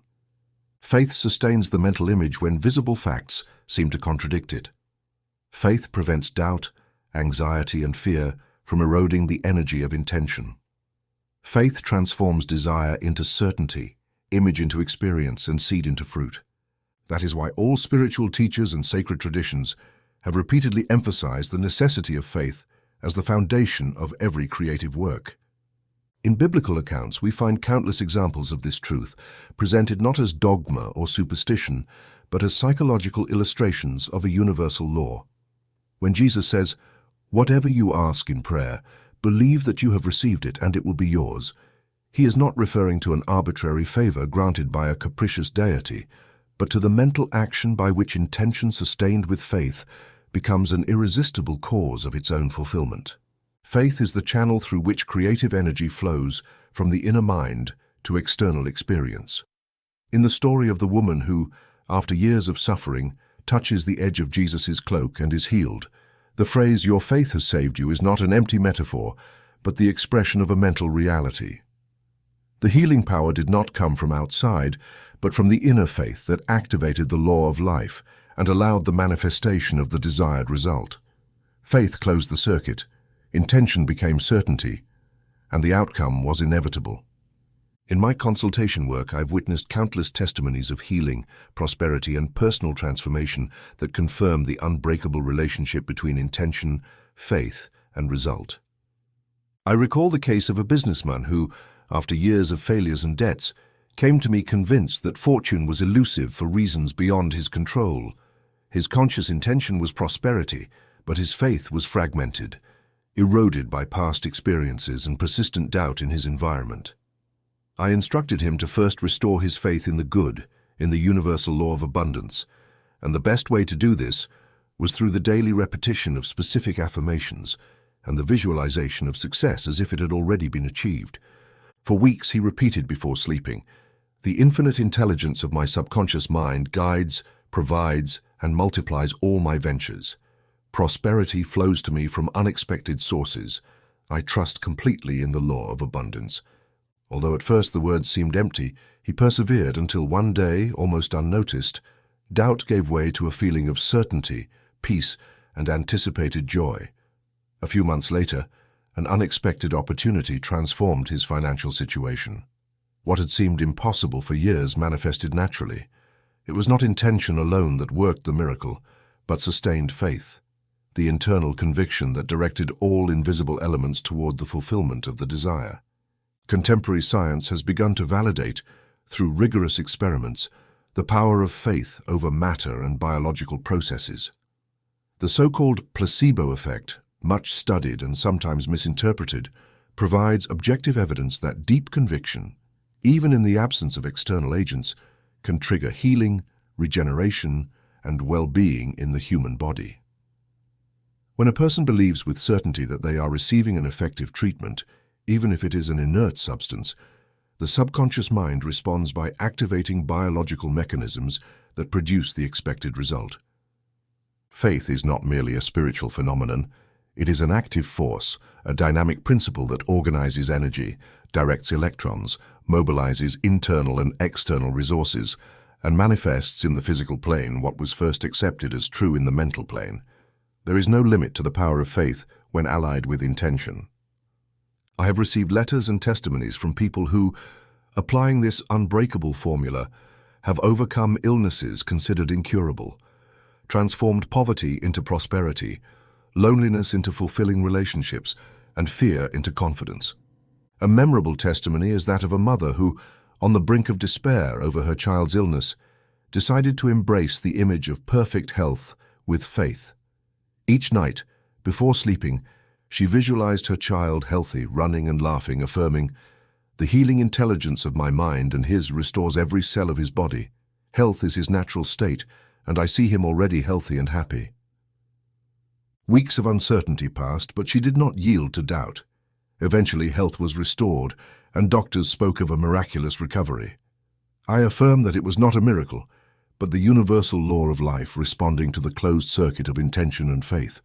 S1: Faith sustains the mental image when visible facts seem to contradict it. Faith prevents doubt, anxiety, and fear from eroding the energy of intention. Faith transforms desire into certainty, image into experience, and seed into fruit. That is why all spiritual teachers and sacred traditions have repeatedly emphasized the necessity of faith as the foundation of every creative work. In biblical accounts, we find countless examples of this truth, presented not as dogma or superstition, but as psychological illustrations of a universal law. When Jesus says, "Whatever you ask in prayer, believe that you have received it and it will be yours," he is not referring to an arbitrary favor granted by a capricious deity, but to the mental action by which intention sustained with faith becomes an irresistible cause of its own fulfillment. Faith is the channel through which creative energy flows from the inner mind to external experience. In the story of the woman who, after years of suffering, touches the edge of Jesus' cloak and is healed, the phrase, "Your faith has saved you," is not an empty metaphor, but the expression of a mental reality. The healing power did not come from outside, but from the inner faith that activated the law of life and allowed the manifestation of the desired result. Faith closed the circuit, intention became certainty, and the outcome was inevitable. In my consultation work, I've witnessed countless testimonies of healing, prosperity, and personal transformation that confirm the unbreakable relationship between intention, faith, and result. I recall the case of a businessman who, after years of failures and debts, came to me convinced that fortune was elusive for reasons beyond his control. His conscious intention was prosperity, but his faith was fragmented, eroded by past experiences and persistent doubt in his environment. I instructed him to first restore his faith in the good, in the universal law of abundance, and the best way to do this was through the daily repetition of specific affirmations and the visualization of success as if it had already been achieved. For weeks he repeated before sleeping, "The infinite intelligence of my subconscious mind guides, provides, and multiplies all my ventures. Prosperity flows to me from unexpected sources. I trust completely in the law of abundance." Although at first the words seemed empty, he persevered until one day, almost unnoticed, doubt gave way to a feeling of certainty, peace, and anticipated joy. A few months later, an unexpected opportunity transformed his financial situation. What had seemed impossible for years manifested naturally. It was not intention alone that worked the miracle, but sustained faith, the internal conviction that directed all invisible elements toward the fulfillment of the desire. Contemporary science has begun to validate, through rigorous experiments, the power of faith over matter and biological processes. The so-called placebo effect, much studied and sometimes misinterpreted, provides objective evidence that deep conviction, even in the absence of external agents, can trigger healing, regeneration, and well-being in the human body. When a person believes with certainty that they are receiving an effective treatment, even if it is an inert substance, the subconscious mind responds by activating biological mechanisms that produce the expected result. Faith is not merely a spiritual phenomenon. It is an active force, a dynamic principle that organizes energy, directs electrons, mobilizes internal and external resources, and manifests in the physical plane what was first accepted as true in the mental plane. There is no limit to the power of faith when allied with intention. I have received letters and testimonies from people who, applying this unbreakable formula, have overcome illnesses considered incurable, transformed poverty into prosperity, loneliness into fulfilling relationships, and fear into confidence. A memorable testimony is that of a mother who, on the brink of despair over her child's illness, decided to embrace the image of perfect health with faith. Each night, before sleeping, she visualized her child healthy, running and laughing, affirming, "The healing intelligence of my mind and his restores every cell of his body. Health is his natural state, and I see him already healthy and happy." Weeks of uncertainty passed, but she did not yield to doubt. Eventually, health was restored, and doctors spoke of a miraculous recovery. I affirm that it was not a miracle, but the universal law of life responding to the closed circuit of intention and faith.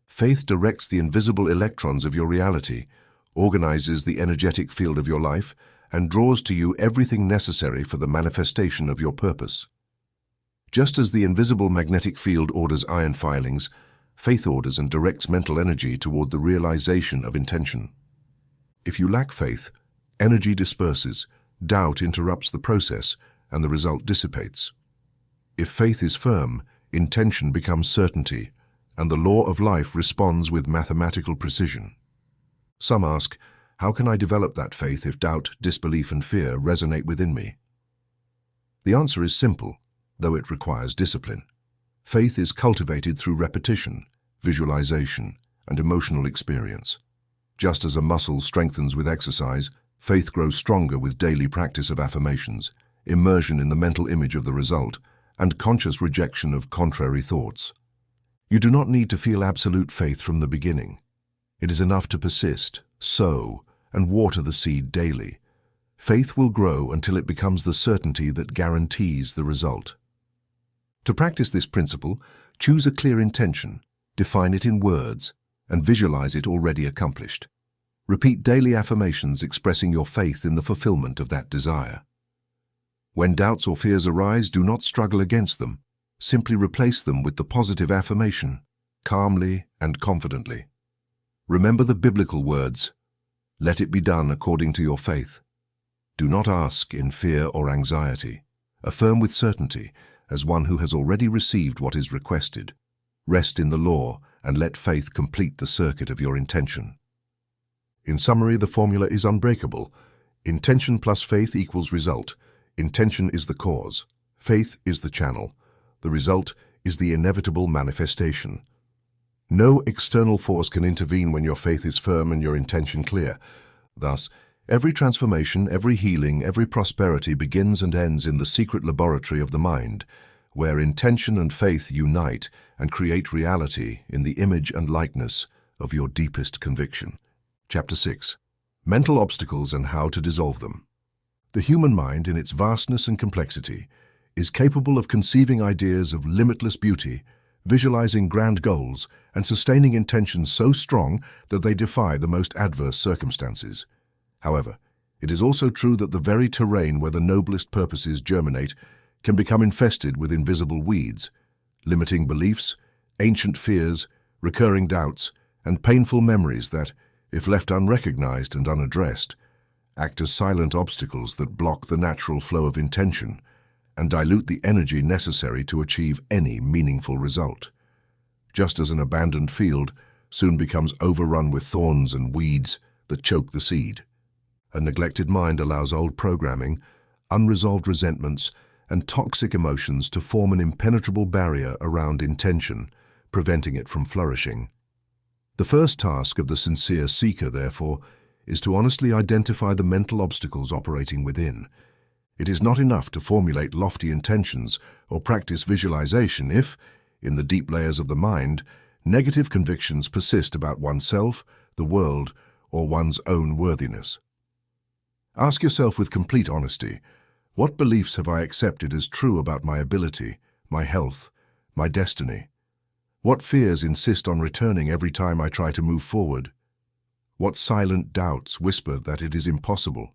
S1: Faith directs the invisible electrons of your reality, organizes the energetic field of your life, and draws to you everything necessary for the manifestation of your purpose. Just as the invisible magnetic field orders iron filings, faith orders and directs mental energy toward the realization of intention. If you lack faith, energy disperses, doubt interrupts the process, and the result dissipates. If faith is firm, intention becomes certainty, and the law of life responds with mathematical precision. Some ask, how can I develop that faith if doubt, disbelief, and fear resonate within me? The answer is simple, though it requires discipline. Faith is cultivated through repetition, visualization, and emotional experience. Just as a muscle strengthens with exercise, faith grows stronger with daily practice of affirmations, immersion in the mental image of the result, and conscious rejection of contrary thoughts. You do not need to feel absolute faith from the beginning. It is enough to persist, sow, and water the seed daily. Faith will grow until it becomes the certainty that guarantees the result. To practice this principle, choose a clear intention, define it in words, and visualize it already accomplished. Repeat daily affirmations expressing your faith in the fulfillment of that desire. When doubts or fears arise, do not struggle against them. Simply replace them with the positive affirmation, calmly and confidently. Remember the biblical words, "Let it be done according to your faith." Do not ask in fear or anxiety. Affirm with certainty, as one who has already received what is requested. Rest in the law and let faith complete the circuit of your intention. In summary, the formula is unbreakable. Intention plus faith equals result. Intention is the cause. Faith is the channel. The result is the inevitable manifestation. No external force can intervene when your faith is firm and your intention clear. Thus, every transformation, every healing, every prosperity begins and ends in the secret laboratory of the mind, where intention and faith unite and create reality in the image and likeness of your deepest conviction. Chapter 6. Mental Obstacles and How to Dissolve Them. The human mind, in its vastness and complexity, is capable of conceiving ideas of limitless beauty, visualizing grand goals, and sustaining intentions so strong that they defy the most adverse circumstances. However, It is also true that the very terrain where the noblest purposes germinate can become infested with invisible weeds, limiting beliefs, ancient fears, recurring doubts, and painful memories that, if left unrecognized and unaddressed, act as silent obstacles that block the natural flow of intention and dilute the energy necessary to achieve any meaningful result. Just as an abandoned field soon becomes overrun with thorns and weeds that choke the seed. A neglected mind allows old programming, unresolved resentments, and toxic emotions to form an impenetrable barrier around intention, preventing it from flourishing. The first task of the sincere seeker, therefore, is to honestly identify the mental obstacles operating within. It is not enough to formulate lofty intentions or practice visualization if, in the deep layers of the mind, negative convictions persist about oneself, the world, or one's own worthiness. Ask yourself with complete honesty, what beliefs have I accepted as true about my ability, my health, my destiny? What fears insist on returning every time I try to move forward? What silent doubts whisper that it is impossible,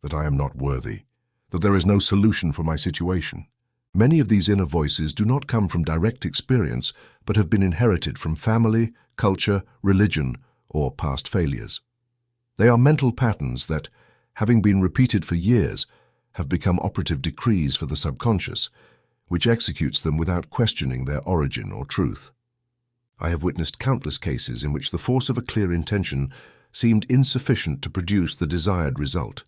S1: that I am not worthy, that there is no solution for my situation? Many of these inner voices do not come from direct experience, but have been inherited from family, culture, religion, or past failures. They are mental patterns that, having been repeated for years, have become operative decrees for the subconscious, which executes them without questioning their origin or truth. I have witnessed countless cases in which the force of a clear intention seemed insufficient to produce the desired result,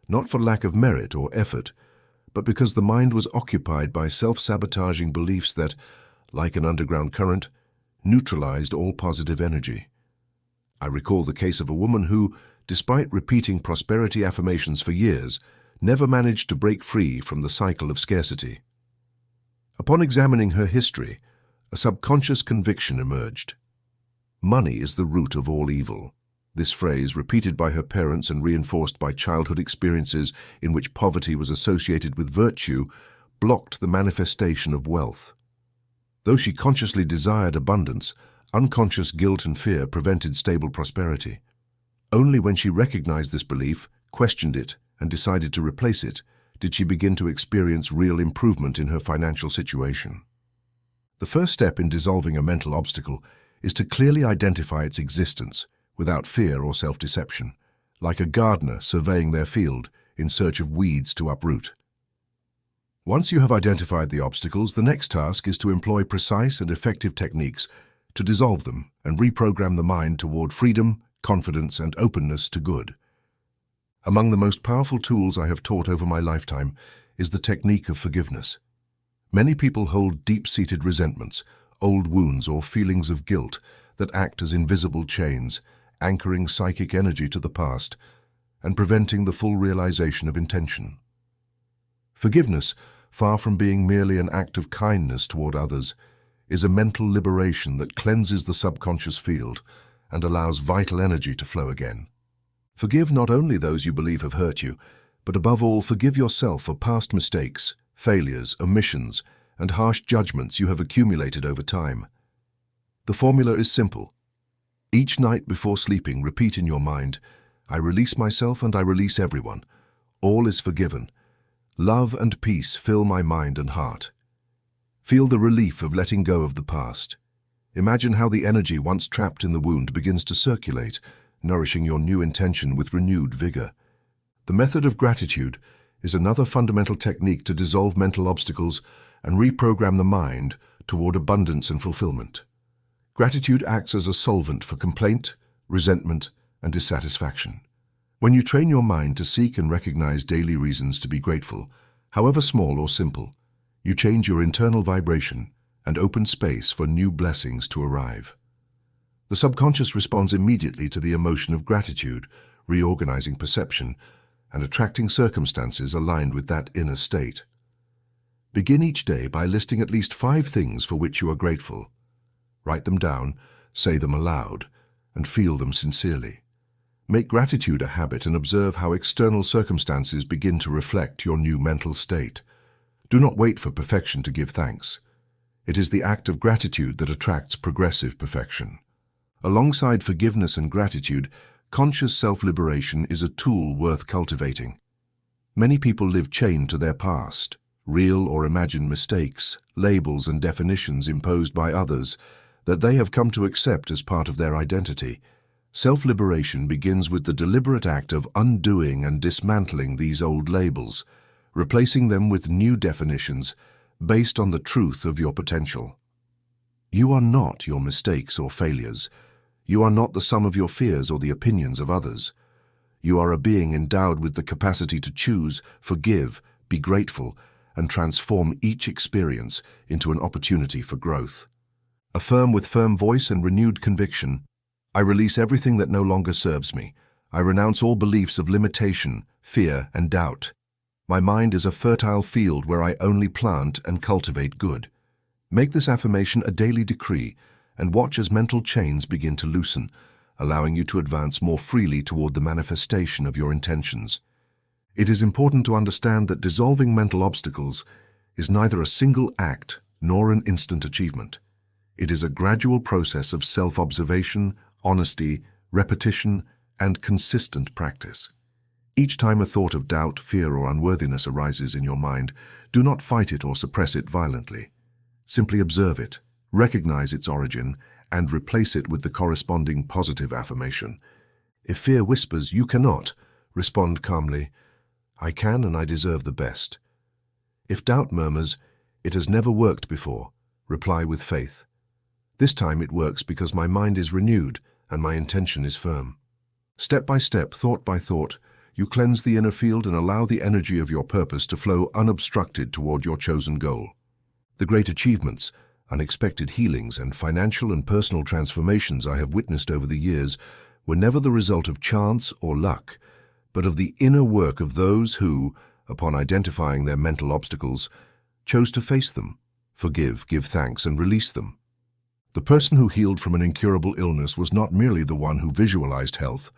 S1: not for lack of merit or effort, but because the mind was occupied by self-sabotaging beliefs that, like an underground current, neutralized all positive energy. I recall the case of a woman who, despite repeating prosperity affirmations for years, never managed to break free from the cycle of scarcity. Upon examining her history, a subconscious conviction emerged. Money is the root of all evil. This phrase, repeated by her parents and reinforced by childhood experiences in which poverty was associated with virtue, blocked the manifestation of wealth. Though she consciously desired abundance, unconscious guilt and fear prevented stable prosperity. Only when she recognized this belief, questioned it, and decided to replace it, did she begin to experience real improvement in her financial situation. The first step in dissolving a mental obstacle is to clearly identify its existence, without fear or self-deception, like a gardener surveying their field in search of weeds to uproot. Once you have identified the obstacles, the next task is to employ precise and effective techniques to dissolve them and reprogram the mind toward freedom, confidence, and openness to good. Among the most powerful tools I have taught over my lifetime is the technique of forgiveness. Many people hold deep-seated resentments, old wounds, or feelings of guilt that act as invisible chains, anchoring psychic energy to the past and preventing the full realization of intention. Forgiveness, far from being merely an act of kindness toward others, is a mental liberation that cleanses the subconscious field and allows vital energy to flow again. Forgive not only those you believe have hurt you, but above all, forgive yourself for past mistakes, failures, omissions, and harsh judgments you have accumulated over time. The formula is simple. Each night before sleeping, repeat in your mind, I release myself and I release everyone. All is forgiven. Love and peace fill my mind and heart. Feel the relief of letting go of the past. Imagine how the energy once trapped in the wound begins to circulate, nourishing your new intention with renewed vigor. The method of gratitude is another fundamental technique to dissolve mental obstacles and reprogram the mind toward abundance and fulfillment. Gratitude acts as a solvent for complaint, resentment, and dissatisfaction. When you train your mind to seek and recognize daily reasons to be grateful, however small or simple, you change your internal vibration and open space for new blessings to arrive. The subconscious responds immediately to the emotion of gratitude, reorganizing perception and attracting circumstances aligned with that inner state. Begin each day by listing at least 5 things for which you are grateful. Write them down, say them aloud, and feel them sincerely. Make gratitude a habit and observe how external circumstances begin to reflect your new mental state. Do not wait for perfection to give thanks. It is the act of gratitude that attracts progressive perfection. Alongside forgiveness and gratitude, Conscious self-liberation is a tool worth cultivating. Many people live chained to their past, real or imagined mistakes, labels and definitions imposed by others that they have come to accept as part of their identity. Self-liberation begins with the deliberate act of undoing and dismantling these old labels, replacing them with new definitions based on the truth of your potential. You are not your mistakes or failures. You are not the sum of your fears or the opinions of others. You are a being endowed with the capacity to choose, forgive, be grateful, and transform each experience into an opportunity for growth. Affirm with firm voice and renewed conviction, I release everything that no longer serves me. I renounce all beliefs of limitation, fear, and doubt. My mind is a fertile field where I only plant and cultivate good. Make this affirmation a daily decree and watch as mental chains begin to loosen, allowing you to advance more freely toward the manifestation of your intentions. It is important to understand that dissolving mental obstacles is neither a single act nor an instant achievement. It is a gradual process of self-observation, honesty, repetition, and consistent practice. Each time a thought of doubt, fear, or unworthiness arises in your mind, do not fight it or suppress it violently. Simply observe it, recognize its origin, and replace it with the corresponding positive affirmation. If fear whispers, "You cannot," respond calmly, "I can and I deserve the best." If doubt murmurs, "It has never worked before," reply with faith, "This time it works because my mind is renewed and my intention is firm." Step by step, thought by thought, you cleanse the inner field and allow the energy of your purpose to flow unobstructed toward your chosen goal. The great achievements, unexpected healings, and financial and personal transformations I have witnessed over the years were never the result of chance or luck, but of the inner work of those who, upon identifying their mental obstacles, chose to face them, forgive, give thanks, and release them. The person who healed from an incurable illness was not merely the one who visualized health,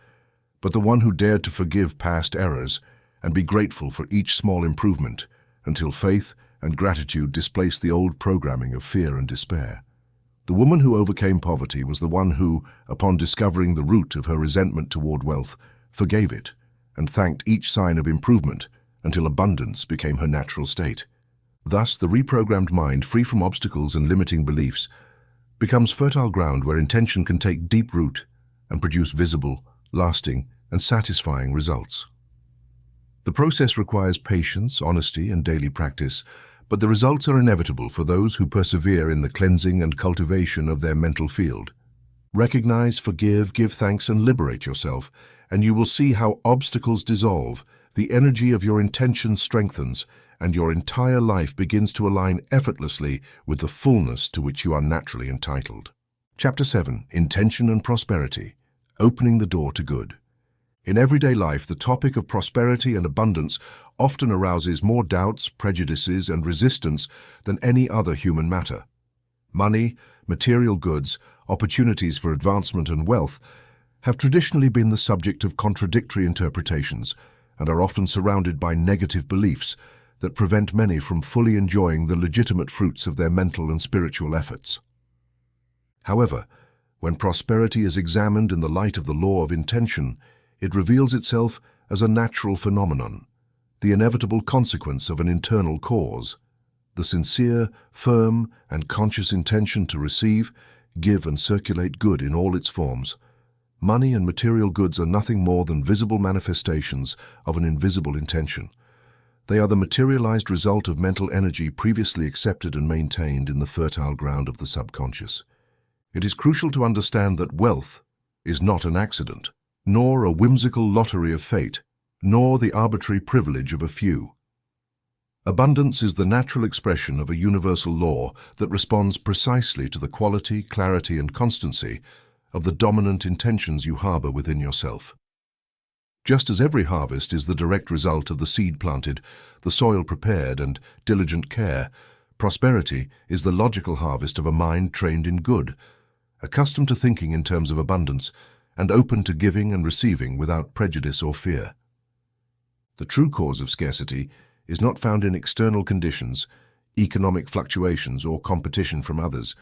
S1: but the one who dared to forgive past errors and be grateful for each small improvement until faith and gratitude displaced the old programming of fear and despair. The woman who overcame poverty was the one who, upon discovering the root of her resentment toward wealth, forgave it and thanked each sign of improvement until abundance became her natural state. Thus, the reprogrammed mind, free from obstacles and limiting beliefs, becomes fertile ground where intention can take deep root and produce visible, lasting, and satisfying results. The process requires patience, honesty, and daily practice, but the results are inevitable for those who persevere in the cleansing and cultivation of their mental field. Recognize, forgive, give thanks, and liberate yourself, and you will see how obstacles dissolve, the energy of your intention strengthens, and your entire life begins to align effortlessly with the fullness to which you are naturally entitled. Chapter 7. Intention and Prosperity. Opening the door to good. In everyday life, the topic of prosperity and abundance often arouses more doubts, prejudices, and resistance than any other human matter. Money, material goods, opportunities for advancement, and wealth have traditionally been the subject of contradictory interpretations and are often surrounded by negative beliefs that prevent many from fully enjoying the legitimate fruits of their mental and spiritual efforts. However, when prosperity is examined in the light of the law of intention, it reveals itself as a natural phenomenon, the inevitable consequence of an internal cause. The sincere, firm, and conscious intention to receive, give, and circulate good in all its forms. Money and material goods are nothing more than visible manifestations of an invisible intention. They are the materialized result of mental energy previously accepted and maintained in the fertile ground of the subconscious. It is crucial to understand that wealth is not an accident, nor a whimsical lottery of fate, nor the arbitrary privilege of a few. Abundance is the natural expression of a universal law that responds precisely to the quality, clarity, and constancy of the dominant intentions you harbor within yourself. Just as every harvest is the direct result of the seed planted, the soil prepared, and diligent care, prosperity is the logical harvest of a mind trained in good, accustomed to thinking in terms of abundance, and open to giving and receiving without prejudice or fear. The true cause of scarcity is not found in external conditions, economic fluctuations, or competition from others,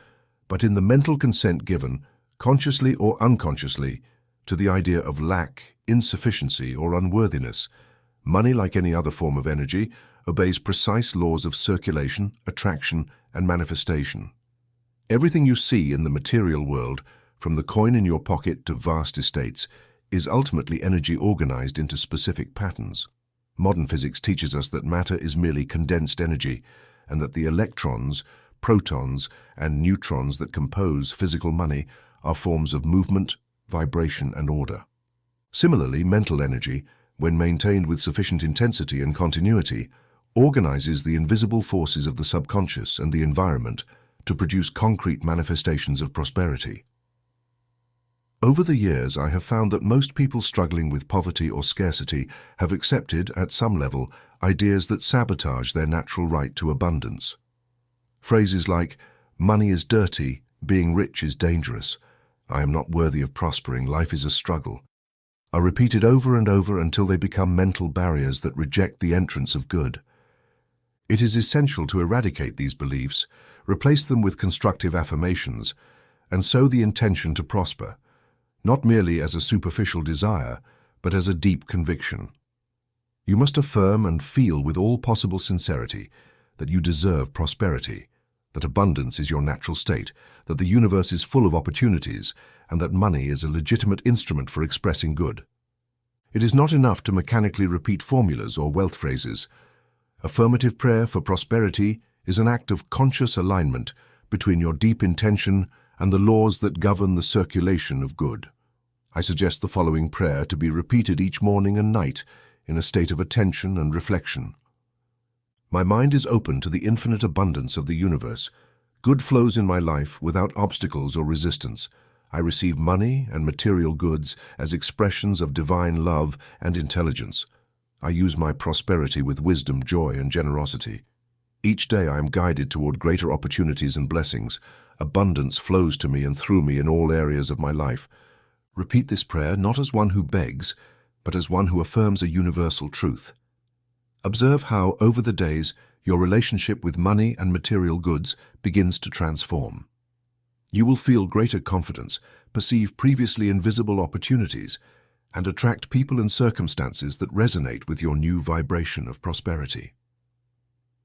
S1: but in the mental consent given, consciously or unconsciously, to the idea of lack, insufficiency, or unworthiness. Money, like any other form of energy, obeys precise laws of circulation, attraction, and manifestation. Everything you see in the material world, from the coin in your pocket to vast estates, is ultimately energy organized into specific patterns. Modern physics teaches us that matter is merely condensed energy, and that the electrons, protons, and neutrons that compose physical money are forms of movement, vibration, and order. Similarly, mental energy, when maintained with sufficient intensity and continuity, organizes the invisible forces of the subconscious and the environment to produce concrete manifestations of prosperity. Over the years, I have found that most people struggling with poverty or scarcity have accepted, at some level, ideas that sabotage their natural right to abundance. Phrases like, "Money is dirty," "Being rich is dangerous," "I am not worthy of prospering, life is a struggle," are repeated over and over until they become mental barriers that reject the entrance of good. It is essential to eradicate these beliefs, replace them with constructive affirmations, and sow the intention to prosper, not merely as a superficial desire, but as a deep conviction. You must affirm and feel with all possible sincerity that you deserve prosperity, that abundance is your natural state, that the universe is full of opportunities, and that money is a legitimate instrument for expressing good. It is not enough to mechanically repeat formulas or wealth phrases. Affirmative prayer for prosperity is an act of conscious alignment between your deep intention and the laws that govern the circulation of good. I suggest the following prayer to be repeated each morning and night in a state of attention and reflection. My mind is open to the infinite abundance of the universe. Good flows in my life without obstacles or resistance. I receive money and material goods as expressions of divine love and intelligence. I use my prosperity with wisdom, joy, and generosity. Each day I am guided toward greater opportunities and blessings. Abundance flows to me and through me in all areas of my life. Repeat this prayer not as one who begs, but as one who affirms a universal truth. Observe how, over the days, your relationship with money and material goods begins to transform. You will feel greater confidence, perceive previously invisible opportunities, and attract people and circumstances that resonate with your new vibration of prosperity.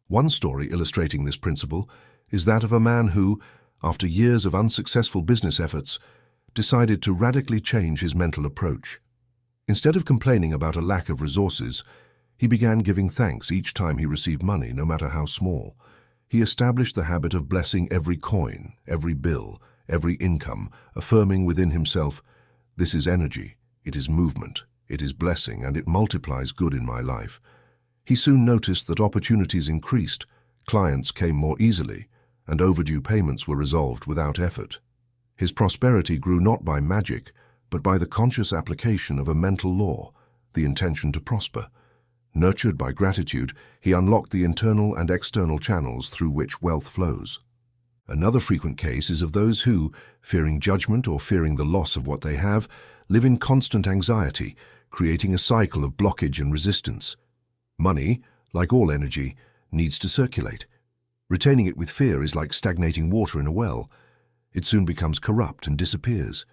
S1: One story illustrating this principle is that of a man who, after years of unsuccessful business efforts, decided to radically change his mental approach. Instead of complaining about a lack of resources, he began giving thanks each time he received money, no matter how small. He established the habit of blessing every coin, every bill, every income, affirming within himself, "This is energy, it is movement, it is blessing, and it multiplies good in my life." He soon noticed that opportunities increased, clients came more easily, and overdue payments were resolved without effort. His prosperity grew not by magic, but by the conscious application of a mental law, the intention to prosper. Nurtured by gratitude, he unlocked the internal and external channels through which wealth flows. Another frequent case is of those who, fearing judgment or fearing the loss of what they have, live in constant anxiety, creating a cycle of blockage and resistance. Money, like all energy, needs to circulate. Retaining it with fear is like stagnating water in a well. It soon becomes corrupt and disappears.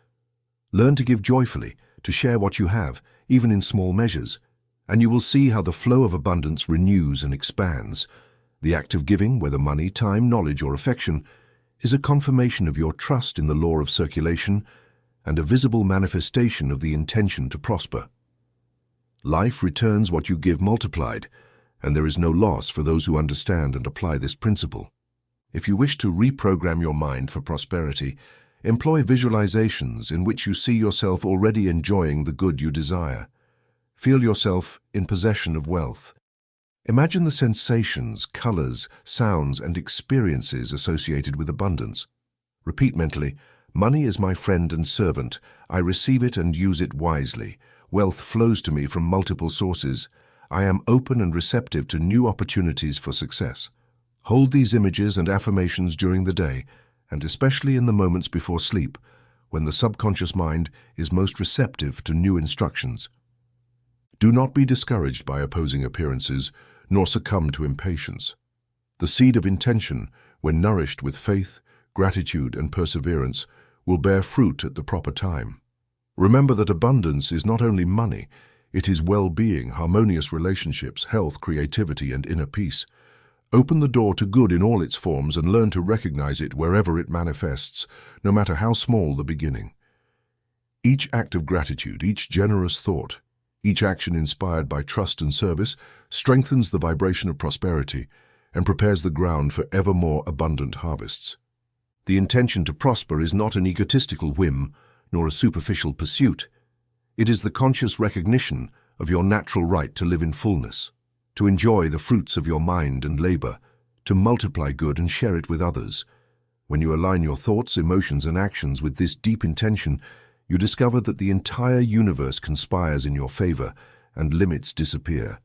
S1: Learn to give joyfully, to share what you have, even in small measures, and you will see how the flow of abundance renews and expands. The act of giving, whether money, time, knowledge, or affection, is a confirmation of your trust in the law of circulation and a visible manifestation of the intention to prosper. Life returns what you give multiplied, and there is no loss for those who understand and apply this principle. If you wish to reprogram your mind for prosperity, employ visualizations in which you see yourself already enjoying the good you desire. Feel yourself in possession of wealth. Imagine the sensations, colors, sounds, and experiences associated with abundance. Repeat mentally, "Money is my friend and servant. I receive it and use it wisely. Wealth flows to me from multiple sources. I am open and receptive to new opportunities for success." Hold these images and affirmations during the day, and especially in the moments before sleep, when the subconscious mind is most receptive to new instructions. Do not be discouraged by opposing appearances, nor succumb to impatience. The seed of intention, when nourished with faith, gratitude, and perseverance, will bear fruit at the proper time. Remember that abundance is not only money, it is well-being, harmonious relationships, health, creativity, and inner peace. Open the door to good in all its forms and learn to recognize it wherever it manifests, no matter how small the beginning. Each act of gratitude, each generous thought, each action inspired by trust and service strengthens the vibration of prosperity and prepares the ground for ever more abundant harvests. The intention to prosper is not an egotistical whim nor a superficial pursuit. It is the conscious recognition of your natural right to live in fullness, to enjoy the fruits of your mind and labor, to multiply good and share it with others. When you align your thoughts, emotions, and actions with this deep intention, you discover that the entire universe conspires in your favor and limits disappear.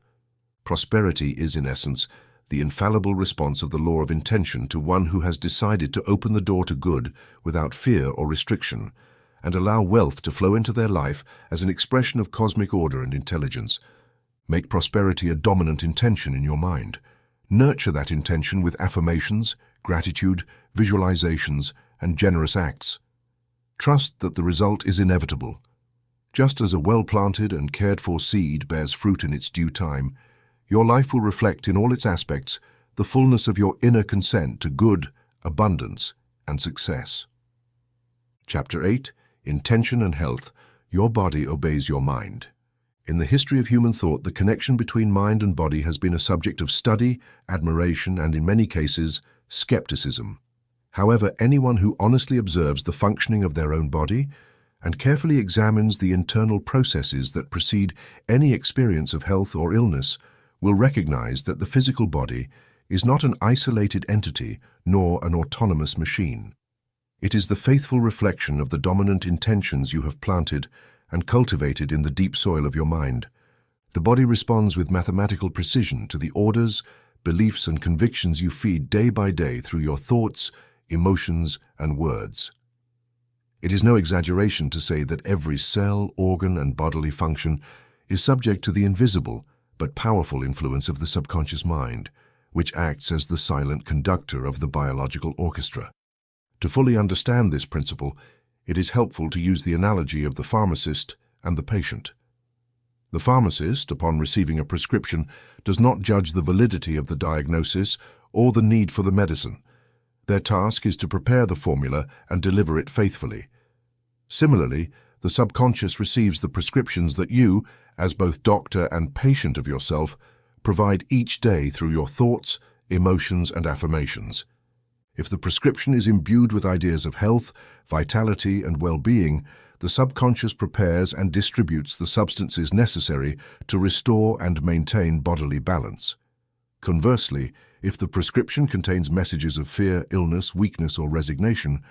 S1: Prosperity is, in essence, the infallible response of the law of intention to one who has decided to open the door to good without fear or restriction, and allow wealth to flow into their life as an expression of cosmic order and intelligence. Make prosperity a dominant intention in your mind. Nurture that intention with affirmations, gratitude, visualizations, and generous acts. Trust that the result is inevitable. Just as a well-planted and cared-for seed bears fruit in its due time, your life will reflect in all its aspects the fullness of your inner consent to good, abundance, and success. Chapter 8. Intention and Health. Your body obeys your mind. In the history of human thought, the connection between mind and body has been a subject of study, admiration, and in many cases, skepticism. However, anyone who honestly observes the functioning of their own body and carefully examines the internal processes that precede any experience of health or illness will recognize that the physical body is not an isolated entity nor an autonomous machine. It is the faithful reflection of the dominant intentions you have planted and cultivated in the deep soil of your mind. The body responds with mathematical precision to the orders, beliefs, and convictions you feed day by day through your thoughts, emotions, and words. It is no exaggeration to say that every cell, organ, and bodily function is subject to the invisible but powerful influence of the subconscious mind, which acts as the silent conductor of the biological orchestra. To fully understand this principle, it is helpful to use the analogy of the pharmacist and the patient. The pharmacist, upon receiving a prescription, does not judge the validity of the diagnosis or the need for the medicine. Their task is to prepare the formula and deliver it faithfully. Similarly, the subconscious receives the prescriptions that you, as both doctor and patient of yourself, provide each day through your thoughts, emotions, and affirmations. If the prescription is imbued with ideas of health, vitality, and well-being, the subconscious prepares and distributes the substances necessary to restore and maintain bodily balance. Conversely, if the prescription contains messages of fear, illness, weakness, or resignation,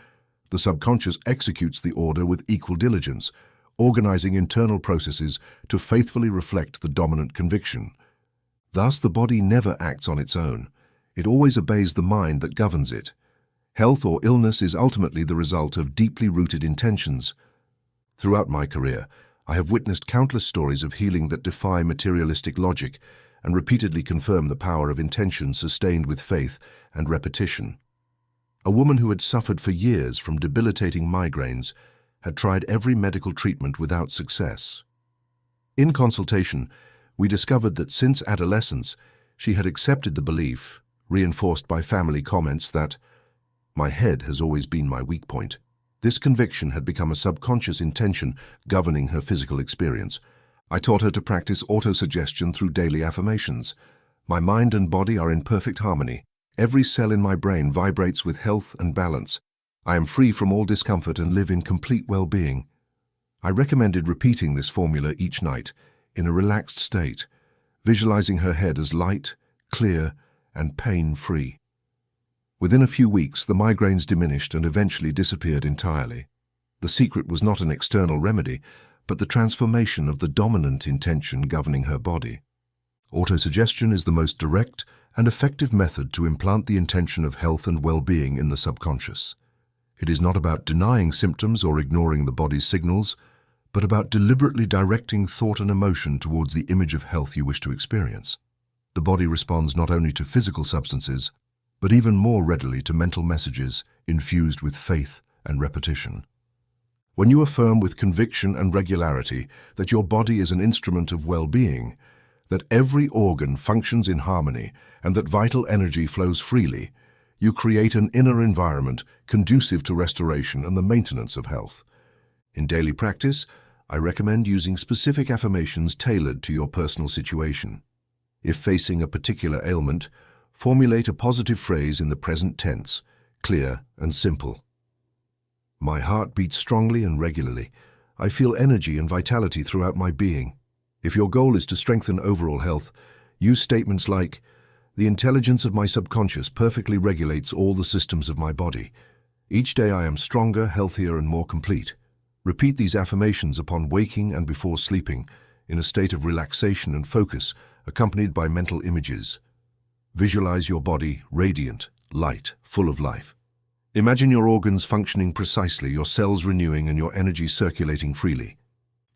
S1: the subconscious executes the order with equal diligence, organizing internal processes to faithfully reflect the dominant conviction. Thus, the body never acts on its own. It always obeys the mind that governs it. Health or illness is ultimately the result of deeply rooted intentions. Throughout my career, I have witnessed countless stories of healing that defy materialistic logic and repeatedly confirm the power of intention sustained with faith and repetition. A woman who had suffered for years from debilitating migraines had tried every medical treatment without success. In consultation, we discovered that since adolescence, she had accepted the belief, reinforced by family comments, that "my head has always been my weak point." This conviction had become a subconscious intention governing her physical experience. I taught her to practice autosuggestion through daily affirmations. My mind and body are in perfect harmony. Every cell in my brain vibrates with health and balance. I am free from all discomfort and live in complete well-being. I recommended repeating this formula each night, in a relaxed state, visualizing her head as light, clear, and pain-free. Within a few weeks, the migraines diminished and eventually disappeared entirely. The secret was not an external remedy, but the transformation of the dominant intention governing her body. Autosuggestion is the most direct and effective method to implant the intention of health and well-being in the subconscious. It is not about denying symptoms or ignoring the body's signals, but about deliberately directing thought and emotion towards the image of health you wish to experience. The body responds not only to physical substances, but even more readily to mental messages infused with faith and repetition. When you affirm with conviction and regularity that your body is an instrument of well-being, that every organ functions in harmony, and that vital energy flows freely, you create an inner environment conducive to restoration and the maintenance of health. In daily practice, I recommend using specific affirmations tailored to your personal situation. If facing a particular ailment, formulate a positive phrase in the present tense, clear and simple. My heart beats strongly and regularly. I feel energy and vitality throughout my being. If your goal is to strengthen overall health, use statements like, "The intelligence of my subconscious perfectly regulates all the systems of my body. Each day I am stronger, healthier, and more complete." Repeat these affirmations upon waking and before sleeping, in a state of relaxation and focus, accompanied by mental images. Visualize your body radiant, light, full of life. Imagine your organs functioning precisely, your cells renewing, and your energy circulating freely.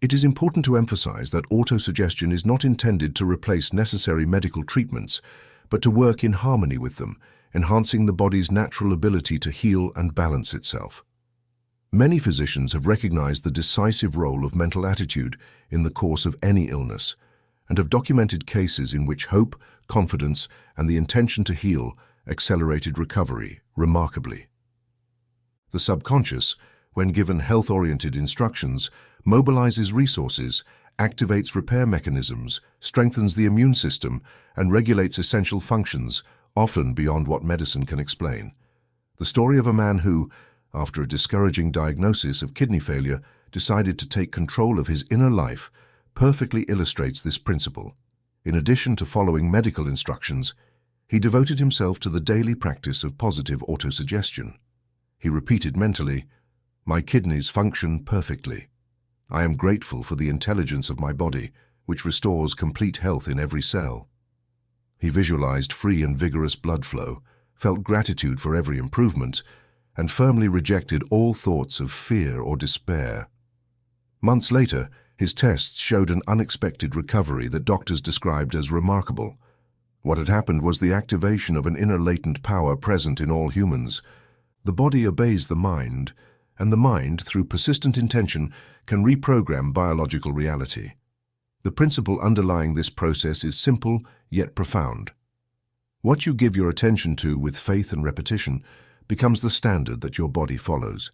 S1: It is important to emphasize that autosuggestion is not intended to replace necessary medical treatments, but to work in harmony with them, enhancing the body's natural ability to heal and balance itself. Many physicians have recognized the decisive role of mental attitude in the course of any illness, and have documented cases in which hope, confidence, and the intention to heal accelerated recovery remarkably. The subconscious, when given health-oriented instructions, mobilizes resources, activates repair mechanisms, strengthens the immune system, and regulates essential functions, often beyond what medicine can explain. The story of a man who, after a discouraging diagnosis of kidney failure, decided to take control of his inner life, perfectly illustrates this principle. In addition to following medical instructions, he devoted himself to the daily practice of positive autosuggestion. He repeated mentally, "My kidneys function perfectly. I am grateful for the intelligence of my body, which restores complete health in every cell." He visualized free and vigorous blood flow, felt gratitude for every improvement, and firmly rejected all thoughts of fear or despair. Months later, his tests showed an unexpected recovery that doctors described as remarkable. What had happened was the activation of an inner latent power present in all humans. The body obeys the mind, and the mind, through persistent intention, can reprogram biological reality. The principle underlying this process is simple yet profound. What you give your attention to with faith and repetition becomes the standard that your body follows.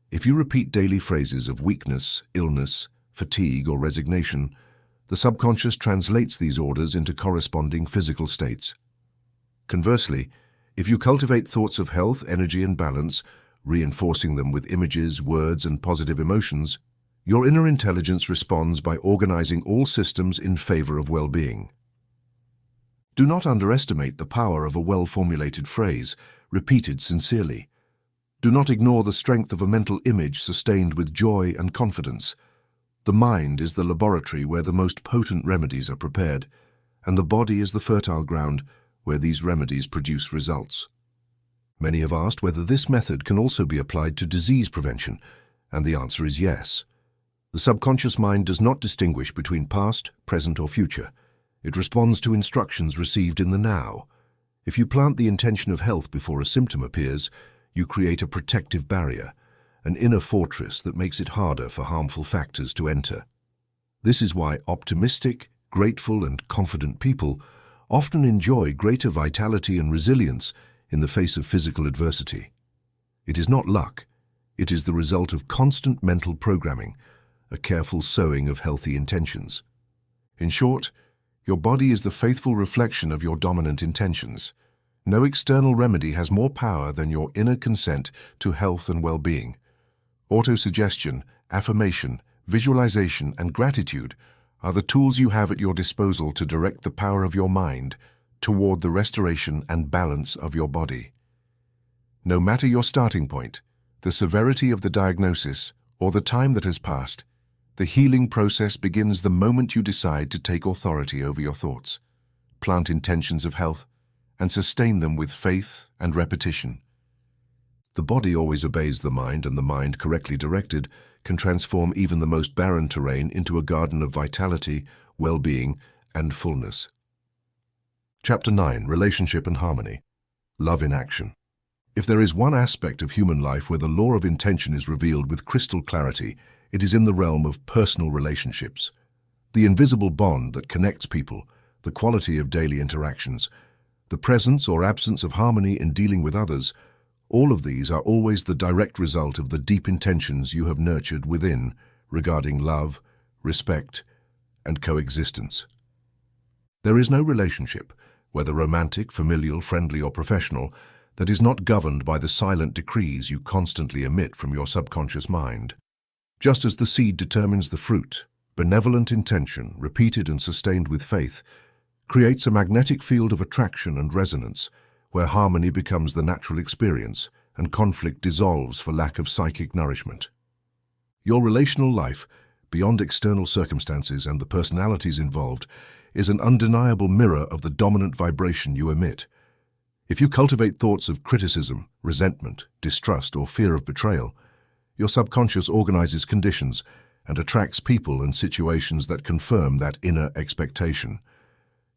S1: If you repeat daily phrases of weakness, illness, fatigue, or resignation, the subconscious translates these orders into corresponding physical states. Conversely, if you cultivate thoughts of health, energy, and balance, reinforcing them with images, words, and positive emotions, your inner intelligence responds by organizing all systems in favor of well-being. Do not underestimate the power of a well-formulated phrase, repeated sincerely. Do not ignore the strength of a mental image sustained with joy and confidence. The mind is the laboratory where the most potent remedies are prepared, and the body is the fertile ground where these remedies produce results. Many have asked whether this method can also be applied to disease prevention, and the answer is yes. The subconscious mind does not distinguish between past, present, or future. It responds to instructions received in the now. If you plant the intention of health before a symptom appears, you create a protective barrier, an inner fortress that makes it harder for harmful factors to enter. This is why optimistic, grateful, and confident people often enjoy greater vitality and resilience in the face of physical adversity. It is not luck. It is the result of constant mental programming, a careful sowing of healthy intentions. In short, your body is the faithful reflection of your dominant intentions. No external remedy has more power than your inner consent to health and well-being. Autosuggestion, affirmation, visualization, and gratitude are the tools you have at your disposal to direct the power of your mind toward the restoration and balance of your body. No matter your starting point, the severity of the diagnosis, or the time that has passed, the healing process begins the moment you decide to take authority over your thoughts, plant intentions of health, and sustain them with faith and repetition. The body always obeys the mind, and the mind, correctly directed, can transform even the most barren terrain into a garden of vitality, well-being, and fullness. Chapter 9. Relationship and Harmony. Love in Action. If there is one aspect of human life where the law of intention is revealed with crystal clarity, it is in the realm of personal relationships. The invisible bond that connects people, the quality of daily interactions, the presence or absence of harmony in dealing with others, all of these are always the direct result of the deep intentions you have nurtured within regarding love, respect, and coexistence. There is no relationship, whether romantic, familial, friendly, or professional, that is not governed by the silent decrees you constantly emit from your subconscious mind. Just as the seed determines the fruit, benevolent intention, repeated and sustained with faith, creates a magnetic field of attraction and resonance, where harmony becomes the natural experience and conflict dissolves for lack of psychic nourishment. Your relational life, beyond external circumstances and the personalities involved, is an undeniable mirror of the dominant vibration you emit. If you cultivate thoughts of criticism, resentment, distrust, or fear of betrayal, your subconscious organizes conditions and attracts people and situations that confirm that inner expectation.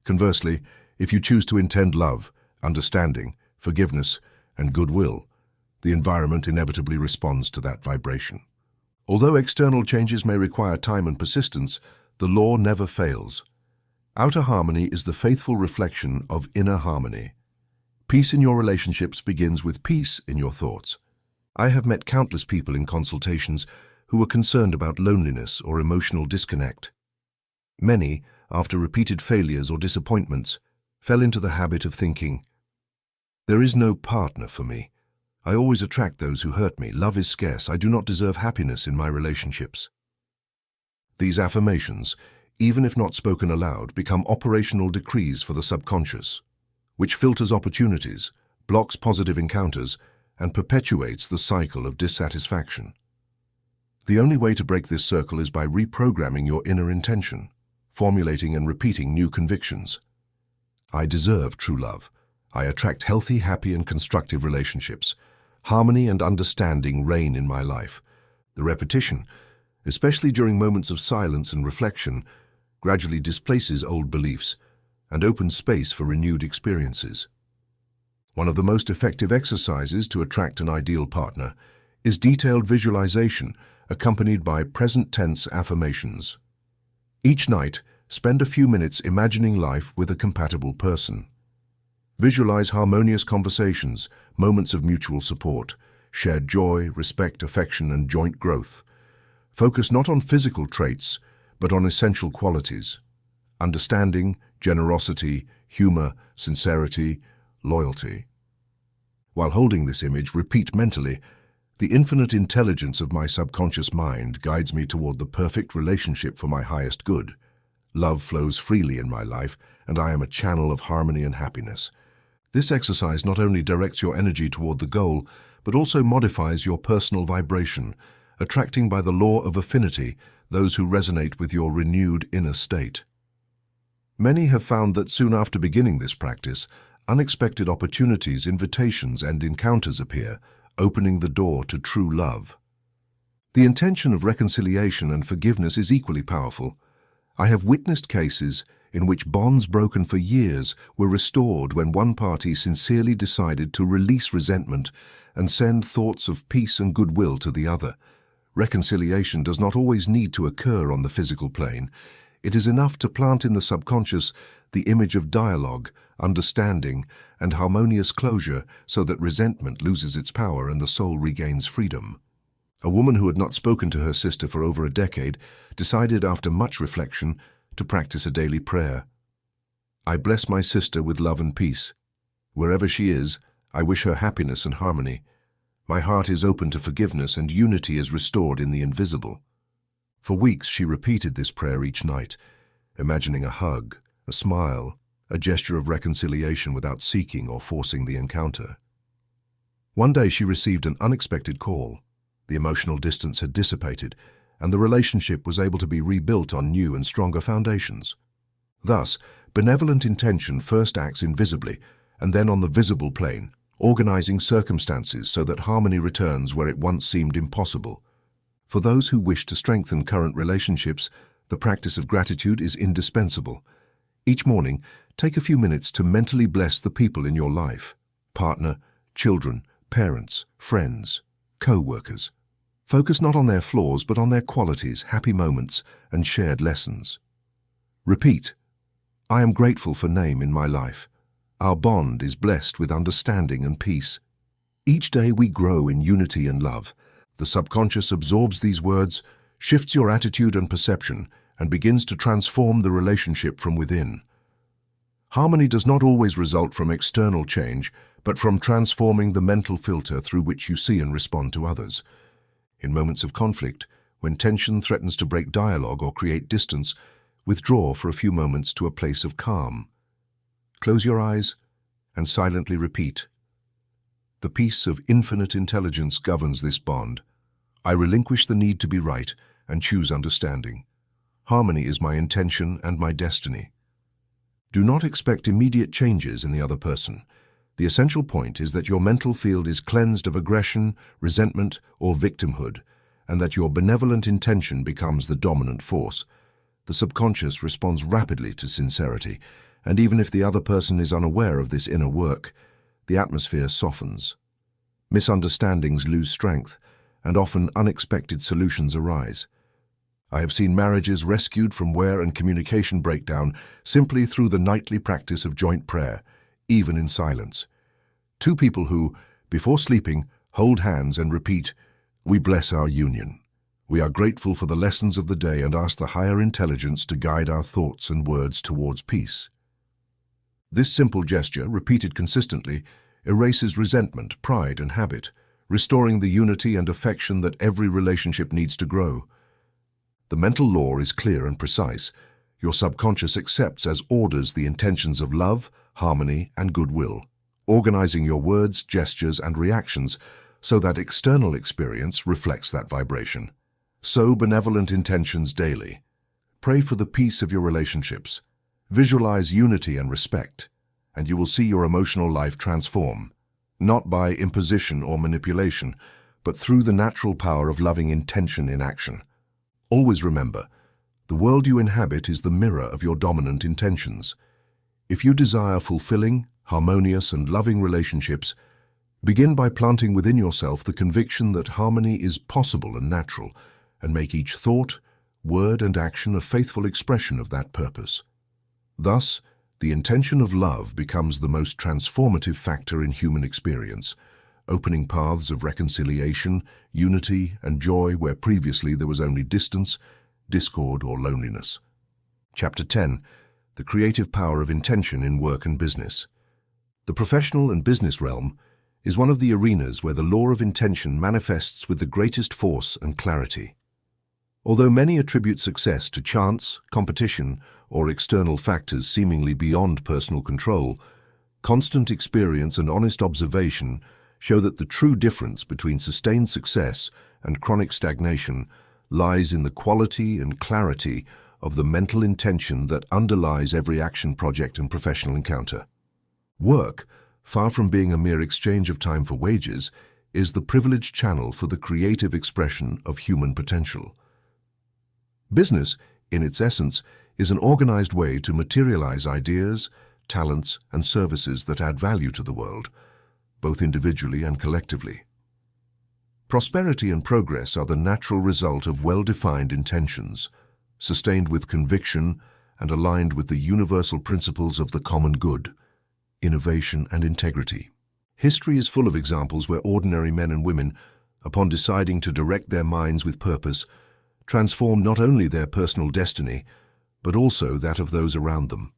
S1: Conversely, if you choose to intend love, understanding, forgiveness, and goodwill, the environment inevitably responds to that vibration. Although external changes may require time and persistence, the law never fails. Outer harmony is the faithful reflection of inner harmony. Peace in your relationships begins with peace in your thoughts. I have met countless people in consultations who were concerned about loneliness or emotional disconnect. Many, after repeated failures or disappointments, fell into the habit of thinking, "There is no partner for me. I always attract those who hurt me. Love is scarce. I do not deserve happiness in my relationships." These affirmations, even if not spoken aloud, become operational decrees for the subconscious, which filters opportunities, blocks positive encounters, and perpetuates the cycle of dissatisfaction. The only way to break this circle is by reprogramming your inner intention, formulating and repeating new convictions. I deserve true love. I attract healthy, happy, and constructive relationships. Harmony and understanding reign in my life. The repetition, especially during moments of silence and reflection, gradually displaces old beliefs and opens space for renewed experiences. One of the most effective exercises to attract an ideal partner is detailed visualization accompanied by present-tense affirmations. Each night, spend a few minutes imagining life with a compatible person. Visualize harmonious conversations, moments of mutual support, shared joy, respect, affection, and joint growth. Focus not on physical traits, but on essential qualities: understanding, generosity, humor, sincerity, loyalty. While holding this image, repeat mentally, "The infinite intelligence of my subconscious mind guides me toward the perfect relationship for my highest good. Love flows freely in my life, and I am a channel of harmony and happiness." This exercise not only directs your energy toward the goal, but also modifies your personal vibration, attracting by the law of affinity those who resonate with your renewed inner state. Many have found that soon after beginning this practice, unexpected opportunities, invitations, and encounters appear, opening the door to true love. The intention of reconciliation and forgiveness is equally powerful. I have witnessed cases in which bonds broken for years were restored when one party sincerely decided to release resentment and send thoughts of peace and goodwill to the other. Reconciliation does not always need to occur on the physical plane. It is enough to plant in the subconscious the image of dialogue, understanding, and harmonious closure so that resentment loses its power and the soul regains freedom. A woman who had not spoken to her sister for over a decade decided after much reflection to practice a daily prayer. "I bless my sister with love and peace. Wherever she is, I wish her happiness and harmony. My heart is open to forgiveness and unity is restored in the invisible." For weeks she repeated this prayer each night, imagining a hug, a smile, a gesture of reconciliation without seeking or forcing the encounter. One day she received an unexpected call. The emotional distance had dissipated, and the relationship was able to be rebuilt on new and stronger foundations. Thus, benevolent intention first acts invisibly, and then on the visible plane, organizing circumstances so that harmony returns where it once seemed impossible. For those who wish to strengthen current relationships, the practice of gratitude is indispensable. Each morning, take a few minutes to mentally bless the people in your life: partner, children, parents, friends, co-workers. Focus not on their flaws, but on their qualities, happy moments, and shared lessons. Repeat, I am grateful for name in my life. Our bond is blessed with understanding and peace. Each day we grow in unity and love. The subconscious absorbs these words, shifts your attitude and perception, and begins to transform the relationship from within. Harmony does not always result from external change, but from transforming the mental filter through which you see and respond to others. In moments of conflict, when tension threatens to break dialogue or create distance, withdraw for a few moments to a place of calm. Close your eyes and silently repeat, the peace of infinite intelligence governs this bond. I relinquish the need to be right and choose understanding. Harmony is my intention and my destiny. Do not expect immediate changes in the other person. The essential point is that your mental field is cleansed of aggression, resentment, or victimhood, and that your benevolent intention becomes the dominant force. The subconscious responds rapidly to sincerity, and even if the other person is unaware of this inner work, the atmosphere softens. Misunderstandings lose strength, and often unexpected solutions arise. I have seen marriages rescued from wear and communication breakdown simply through the nightly practice of joint prayer, even in silence. Two people who, before sleeping, hold hands and repeat, "We bless our union. We are grateful for the lessons of the day and ask the higher intelligence to guide our thoughts and words towards peace." This simple gesture, repeated consistently, erases resentment, pride, and habit, restoring the unity and affection that every relationship needs to grow. The mental law is clear and precise. Your subconscious accepts as orders the intentions of love, harmony, and goodwill, organizing your words, gestures, and reactions so that external experience reflects that vibration. Sow benevolent intentions daily. Pray for the peace of your relationships. Visualize unity and respect, and you will see your emotional life transform, not by imposition or manipulation, but through the natural power of loving intention in action. Always remember, the world you inhabit is the mirror of your dominant intentions. If you desire fulfilling, harmonious, and loving relationships, begin by planting within yourself the conviction that harmony is possible and natural, and make each thought, word, and action a faithful expression of that purpose. Thus, the intention of love becomes the most transformative factor in human experience, opening paths of reconciliation, unity, and joy where previously there was only distance, discord, or loneliness. Chapter 10. The Creative Power of Intention in Work and Business. The professional and business realm is one of the arenas where the law of intention manifests with the greatest force and clarity. Although many attribute success to chance, competition, or external factors seemingly beyond personal control, constant experience and honest observation show that the true difference between sustained success and chronic stagnation lies in the quality and clarity of the mental intention that underlies every action, project, and professional encounter. Work, far from being a mere exchange of time for wages, is the privileged channel for the creative expression of human potential. Business, in its essence, is an organized way to materialize ideas, talents, and services that add value to the world, both individually and collectively. Prosperity and progress are the natural result of well-defined intentions, sustained with conviction and aligned with the universal principles of the common good, innovation, and integrity. History is full of examples where ordinary men and women, upon deciding to direct their minds with purpose, transform not only their personal destiny, but also that of those around them.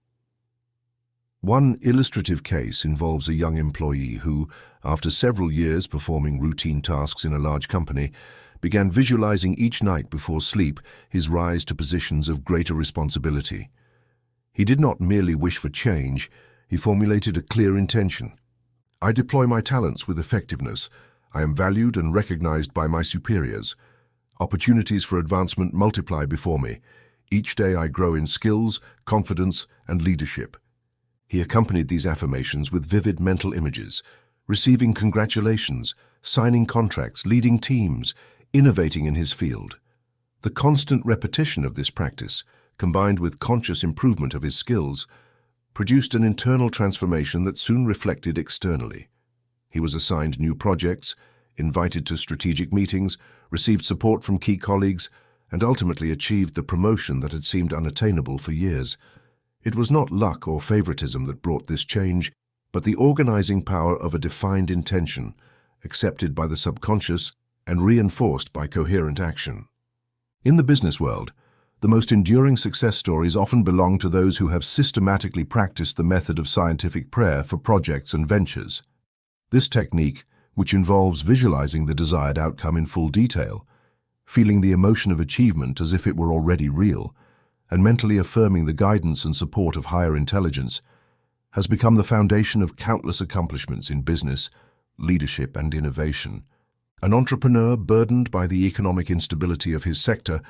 S1: One illustrative case involves a young employee who, after several years performing routine tasks in a large company, began visualizing each night before sleep his rise to positions of greater responsibility. He did not merely wish for change, he formulated a clear intention. I deploy my talents with effectiveness. I am valued and recognized by my superiors. Opportunities for advancement multiply before me. Each day I grow in skills, confidence, and leadership. He accompanied these affirmations with vivid mental images, receiving congratulations, signing contracts, leading teams, innovating in his field. The constant repetition of this practice, combined with conscious improvement of his skills, produced an internal transformation that soon reflected externally. He was assigned new projects, invited to strategic meetings, received support from key colleagues, and ultimately achieved the promotion that had seemed unattainable for years. It was not luck or favoritism that brought this change, but the organizing power of a defined intention, accepted by the subconscious and reinforced by coherent action. In the business world, the most enduring success stories often belong to those who have systematically practiced the method of scientific prayer for projects and ventures. This technique, which involves visualizing the desired outcome in full detail, feeling the emotion of achievement as if it were already real, and mentally affirming the guidance and support of higher intelligence, has become the foundation of countless accomplishments in business, leadership, and innovation. An entrepreneur burdened by the economic instability of his sector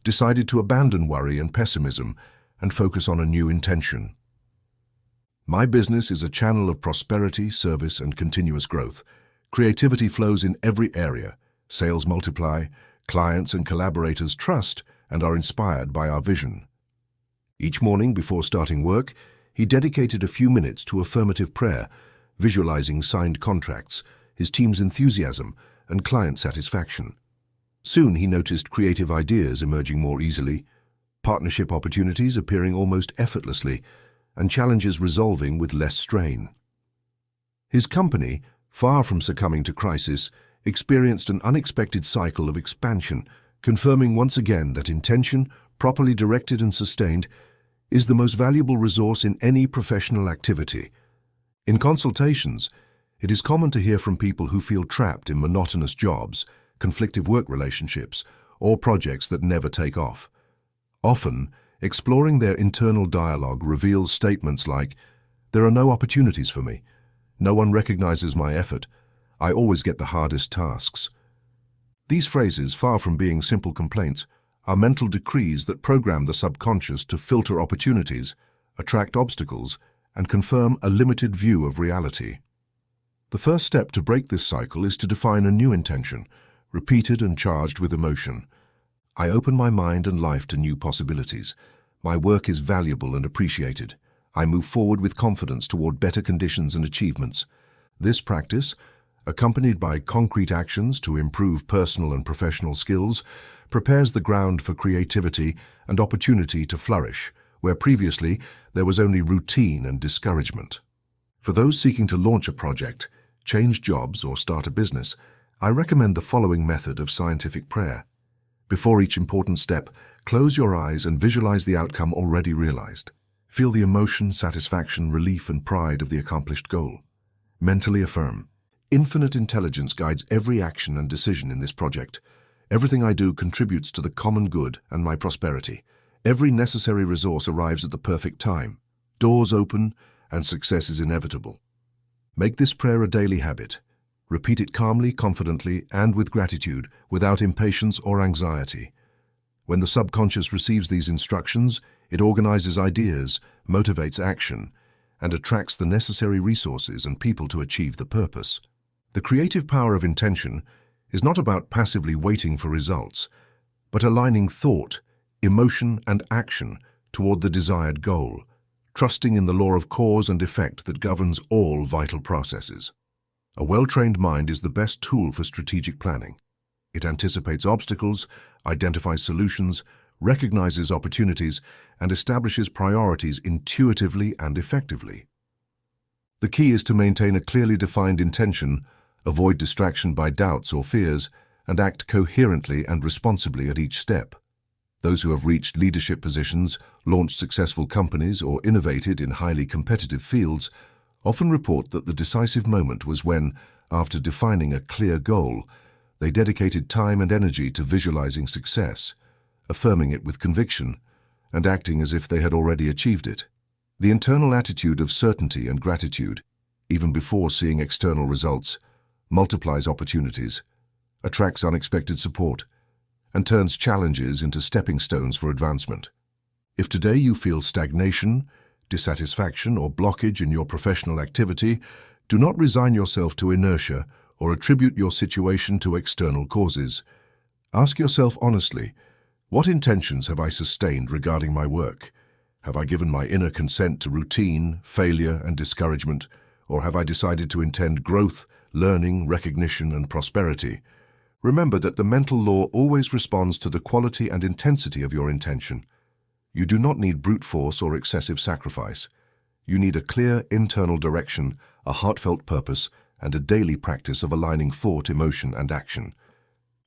S1: decided to abandon worry and pessimism and focus on a new intention. My business is a channel of prosperity, service, and continuous growth. Creativity flows in every area. Sales multiply, clients and collaborators trust and are inspired by our vision. Each morning before starting work, he dedicated a few minutes to affirmative prayer, visualizing signed contracts, his team's enthusiasm, and client satisfaction. Soon he noticed creative ideas emerging more easily, partnership opportunities appearing almost effortlessly, and challenges resolving with less strain. His company, far from succumbing to crisis, experienced an unexpected cycle of expansion, confirming once again that intention, properly directed and sustained, is the most valuable resource in any professional activity. In consultations, it is common to hear from people who feel trapped in monotonous jobs, conflictive work relationships, or projects that never take off. Often, exploring their internal dialogue reveals statements like, "There are no opportunities for me. No one recognizes my effort. I always get the hardest tasks." These phrases, far from being simple complaints, are mental decrees that program the subconscious to filter opportunities, attract obstacles, and confirm a limited view of reality. The first step to break this cycle is to define a new intention, repeated and charged with emotion. I open my mind and life to new possibilities. My work is valuable and appreciated. I move forward with confidence toward better conditions and achievements. This practice, accompanied by concrete actions to improve personal and professional skills, prepares the ground for creativity and opportunity to flourish, where previously there was only routine and discouragement. For those seeking to launch a project, change jobs, or start a business, I recommend the following method of scientific prayer. Before each important step, close your eyes and visualize the outcome already realized. Feel the emotion, satisfaction, relief, and pride of the accomplished goal. Mentally affirm, "Infinite intelligence guides every action and decision in this project. Everything I do contributes to the common good and my prosperity. Every necessary resource arrives at the perfect time. Doors open, and success is inevitable." Make this prayer a daily habit. Repeat it calmly, confidently, and with gratitude, without impatience or anxiety. When the subconscious receives these instructions, it organizes ideas, motivates action, and attracts the necessary resources and people to achieve the purpose. The creative power of intention is not about passively waiting for results, but aligning thought, emotion, and action toward the desired goal, trusting in the law of cause and effect that governs all vital processes. A well-trained mind is the best tool for strategic planning. It anticipates obstacles, identifies solutions, recognizes opportunities, and establishes priorities intuitively and effectively. The key is to maintain a clearly defined intention, avoid distraction by doubts or fears, and act coherently and responsibly at each step. Those who have reached leadership positions, launched successful companies, or innovated in highly competitive fields often report that the decisive moment was when, after defining a clear goal, they dedicated time and energy to visualizing success, affirming it with conviction, and acting as if they had already achieved it. The internal attitude of certainty and gratitude, even before seeing external results, multiplies opportunities, attracts unexpected support, and turns challenges into stepping stones for advancement. If today you feel stagnation, dissatisfaction, or blockage in your professional activity, do not resign yourself to inertia or attribute your situation to external causes. Ask yourself honestly, what intentions have I sustained regarding my work? Have I given my inner consent to routine, failure, and discouragement, or have I decided to intend growth, learning, recognition, and prosperity, remember that the mental law always responds to the quality and intensity of your intention. You do not need brute force or excessive sacrifice. You need a clear internal direction, a heartfelt purpose, and a daily practice of aligning thought, emotion, and action.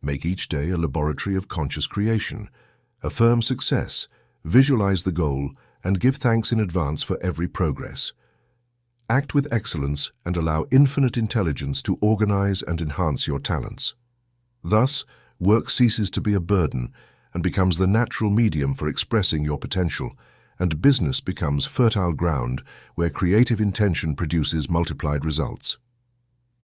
S1: Make each day a laboratory of conscious creation. Affirm success, visualize the goal, and give thanks in advance for every progress. Act with excellence and allow infinite intelligence to organize and enhance your talents. Thus, work ceases to be a burden and becomes the natural medium for expressing your potential, and business becomes fertile ground where creative intention produces multiplied results.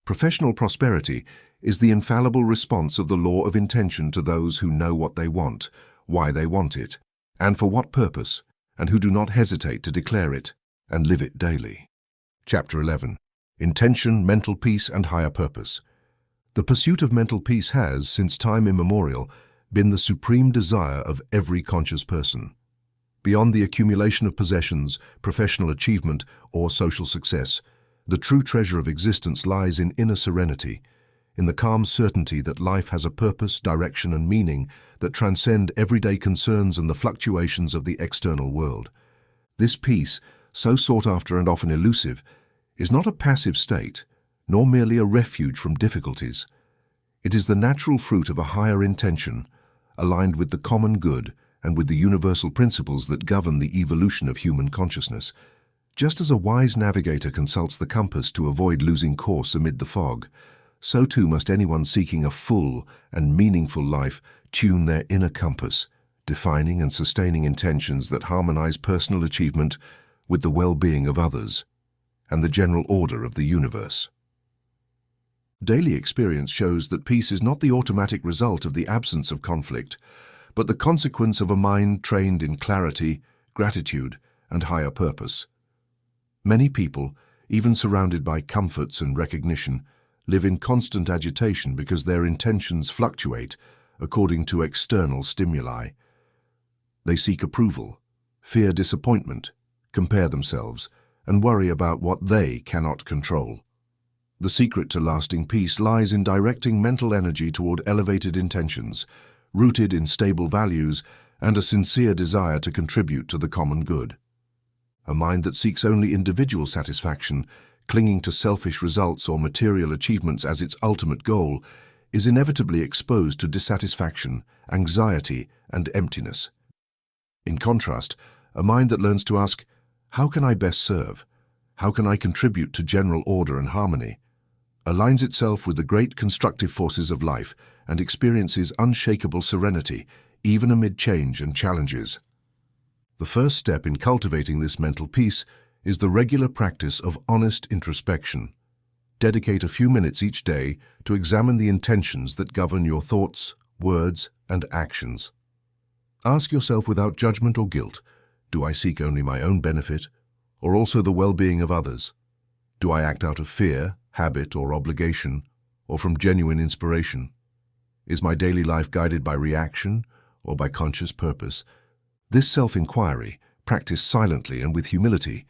S1: Professional prosperity is the infallible response of the law of intention to those who know what they want, why they want it, and for what purpose, and who do not hesitate to declare it and live it daily. Chapter 11. Intention, Mental Peace, and Higher Purpose. The pursuit of mental peace has, since time immemorial, been the supreme desire of every conscious person. Beyond the accumulation of possessions, professional achievement, or social success, the true treasure of existence lies in inner serenity, in the calm certainty that life has a purpose, direction, and meaning that transcend everyday concerns and the fluctuations of the external world. This peace, so sought after and often elusive, is not a passive state, nor merely a refuge from difficulties. It is the natural fruit of a higher intention, aligned with the common good and with the universal principles that govern the evolution of human consciousness. Just as a wise navigator consults the compass to avoid losing course amid the fog, so too must anyone seeking a full and meaningful life tune their inner compass, defining and sustaining intentions that harmonize personal achievement with the well-being of others and the general order of the universe. Daily experience shows that peace is not the automatic result of the absence of conflict, but the consequence of a mind trained in clarity, gratitude, and higher purpose. Many people, even surrounded by comforts and recognition, live in constant agitation because their intentions fluctuate according to external stimuli. They seek approval, fear disappointment, compare themselves, and worry about what they cannot control. The secret to lasting peace lies in directing mental energy toward elevated intentions, rooted in stable values and a sincere desire to contribute to the common good. A mind that seeks only individual satisfaction, clinging to selfish results or material achievements as its ultimate goal, is inevitably exposed to dissatisfaction, anxiety, and emptiness. In contrast, a mind that learns to ask, "How can I best serve? How can I contribute to general order and harmony?" aligns itself with the great constructive forces of life and experiences unshakable serenity, even amid change and challenges. The first step in cultivating this mental peace is the regular practice of honest introspection. Dedicate a few minutes each day to examine the intentions that govern your thoughts, words, and actions. Ask yourself without judgment or guilt, do I seek only my own benefit, or also the well-being of others? Do I act out of fear, habit, or obligation, or from genuine inspiration? Is my daily life guided by reaction or by conscious purpose? This self-inquiry, practiced silently and with humility,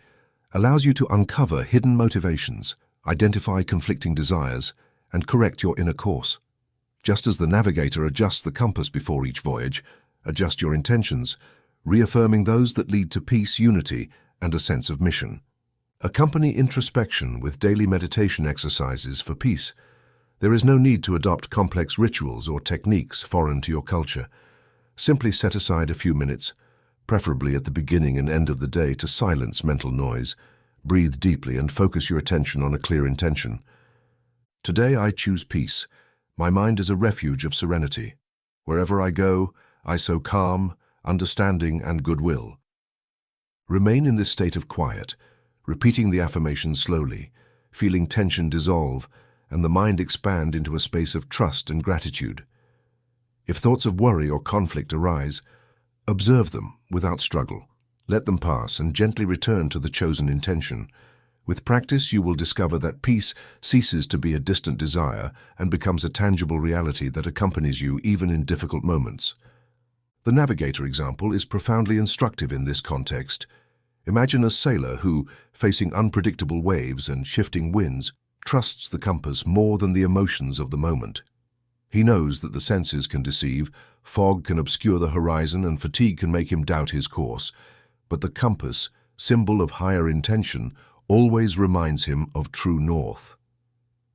S1: allows you to uncover hidden motivations, identify conflicting desires, and correct your inner course. Just as the navigator adjusts the compass before each voyage, adjust your intentions, reaffirming those that lead to peace, unity, and a sense of mission. Accompany introspection with daily meditation exercises for peace. There is no need to adopt complex rituals or techniques foreign to your culture. Simply set aside a few minutes, preferably at the beginning and end of the day, to silence mental noise. Breathe deeply and focus your attention on a clear intention. Today I choose peace. My mind is a refuge of serenity. Wherever I go, I sow calm, understanding, and goodwill. Remain in this state of quiet, repeating the affirmation slowly, feeling tension dissolve and the mind expand into a space of trust and gratitude. If thoughts of worry or conflict arise, observe them without struggle. Let them pass and gently return to the chosen intention. With practice, you will discover that peace ceases to be a distant desire and becomes a tangible reality that accompanies you even in difficult moments. The navigator example is profoundly instructive in this context. Imagine a sailor who, facing unpredictable waves and shifting winds, trusts the compass more than the emotions of the moment. He knows that the senses can deceive, fog can obscure the horizon, and fatigue can make him doubt his course. But the compass, symbol of higher intention, always reminds him of true north.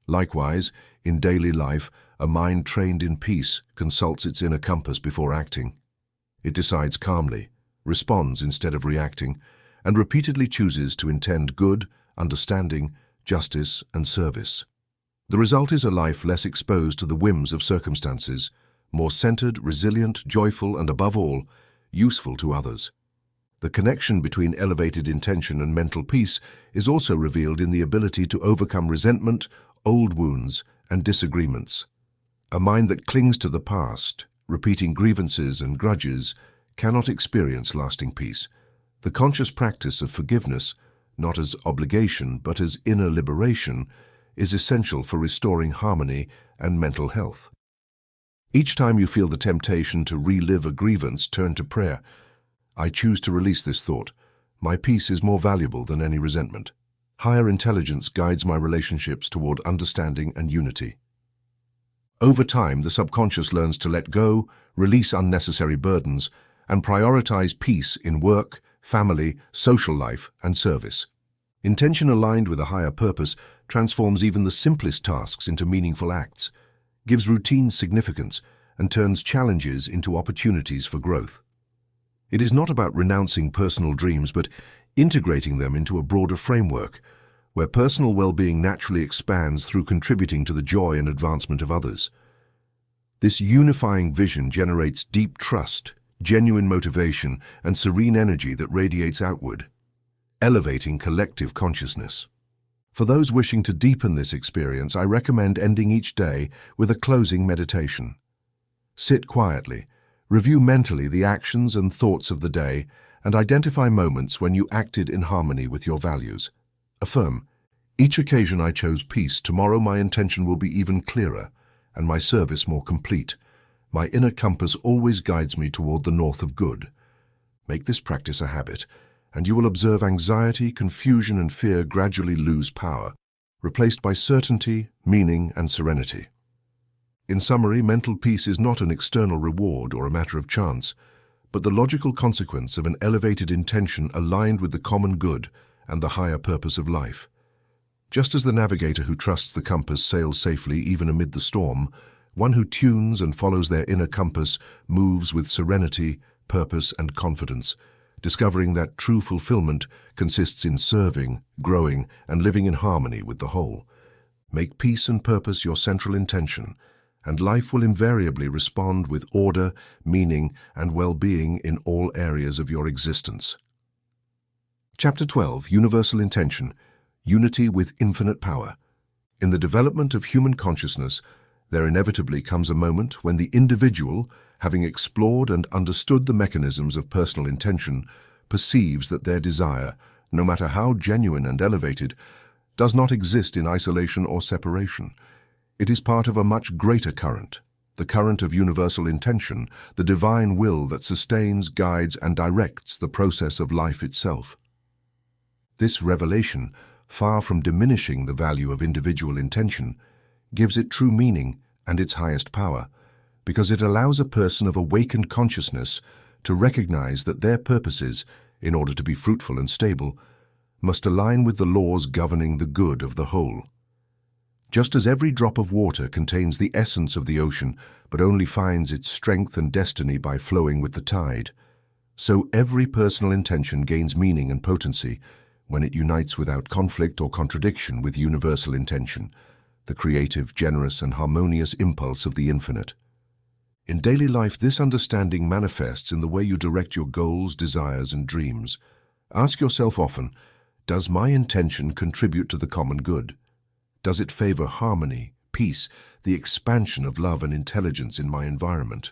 S1: Likewise, in daily life, a mind trained in peace consults its inner compass before acting. It decides calmly, responds instead of reacting, and repeatedly chooses to intend good, understanding, justice, and service. The result is a life less exposed to the whims of circumstances, more centered, resilient, joyful, and above all, useful to others. The connection between elevated intention and mental peace is also revealed in the ability to overcome resentment, old wounds, and disagreements. A mind that clings to the past, repeating grievances and grudges, cannot experience lasting peace. The conscious practice of forgiveness, not as obligation but as inner liberation, is essential for restoring harmony and mental health. Each time you feel the temptation to relive a grievance, turn to prayer. I choose to release this thought. My peace is more valuable than any resentment. Higher intelligence guides my relationships toward understanding and unity. Over time, the subconscious learns to let go, release unnecessary burdens, and prioritize peace in work, family, social life, and service. Intention aligned with a higher purpose transforms even the simplest tasks into meaningful acts, gives routines significance, and turns challenges into opportunities for growth. It is not about renouncing personal dreams, but integrating them into a broader framework, where personal well-being naturally expands through contributing to the joy and advancement of others. This unifying vision generates deep trust, genuine motivation, and serene energy that radiates outward, elevating collective consciousness. For those wishing to deepen this experience, I recommend ending each day with a closing meditation. Sit quietly, review mentally the actions and thoughts of the day, and identify moments when you acted in harmony with your values. Affirm, each occasion I chose peace, tomorrow my intention will be even clearer, and my service more complete. My inner compass always guides me toward the north of good. Make this practice a habit, and you will observe anxiety, confusion, and fear gradually lose power, replaced by certainty, meaning, and serenity. In summary, mental peace is not an external reward or a matter of chance, but the logical consequence of an elevated intention aligned with the common good and the higher purpose of life. Just as the navigator who trusts the compass sails safely even amid the storm, one who tunes and follows their inner compass moves with serenity, purpose, and confidence, discovering that true fulfillment consists in serving, growing, and living in harmony with the whole. Make peace and purpose your central intention, and life will invariably respond with order, meaning, and well-being in all areas of your existence. Chapter 12, Universal Intention, Unity with Infinite Power. In the development of human consciousness, there inevitably comes a moment when the individual, having explored and understood the mechanisms of personal intention, perceives that their desire, no matter how genuine and elevated, does not exist in isolation or separation. It is part of a much greater current, the current of universal intention, the divine will that sustains, guides, and directs the process of life itself. This revelation, far from diminishing the value of individual intention, gives it true meaning and its highest power, because it allows a person of awakened consciousness to recognize that their purposes, in order to be fruitful and stable, must align with the laws governing the good of the whole. Just as every drop of water contains the essence of the ocean, but only finds its strength and destiny by flowing with the tide, so every personal intention gains meaning and potency when it unites without conflict or contradiction with universal intention, the creative, generous, and harmonious impulse of the infinite. In daily life, this understanding manifests in the way you direct your goals, desires, and dreams. Ask yourself often, does my intention contribute to the common good? Does it favor harmony, peace, the expansion of love and intelligence in my environment?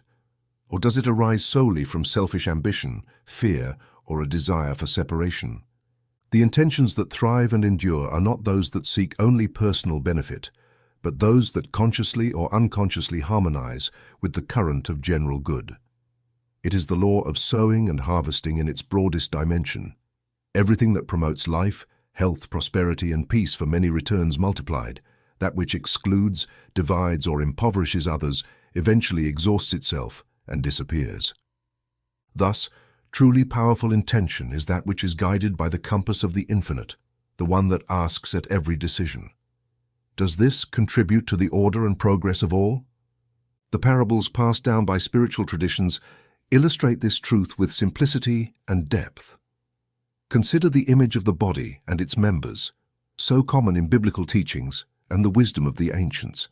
S1: Or does it arise solely from selfish ambition, fear, or a desire for separation? The intentions that thrive and endure are not those that seek only personal benefit, but those that consciously or unconsciously harmonize with the current of general good. It is the law of sowing and harvesting in its broadest dimension. Everything that promotes life, Health, prosperity, and peace for many returns multiplied. That which excludes, divides, or impoverishes others eventually exhausts itself and disappears. Thus, truly powerful intention is that which is guided by the compass of the infinite, the one that asks at every decision, does this contribute to the order and progress of all? The parables passed down by spiritual traditions illustrate this truth with simplicity and depth. Consider the image of the body and its members, so common in biblical teachings, and the wisdom of the ancients.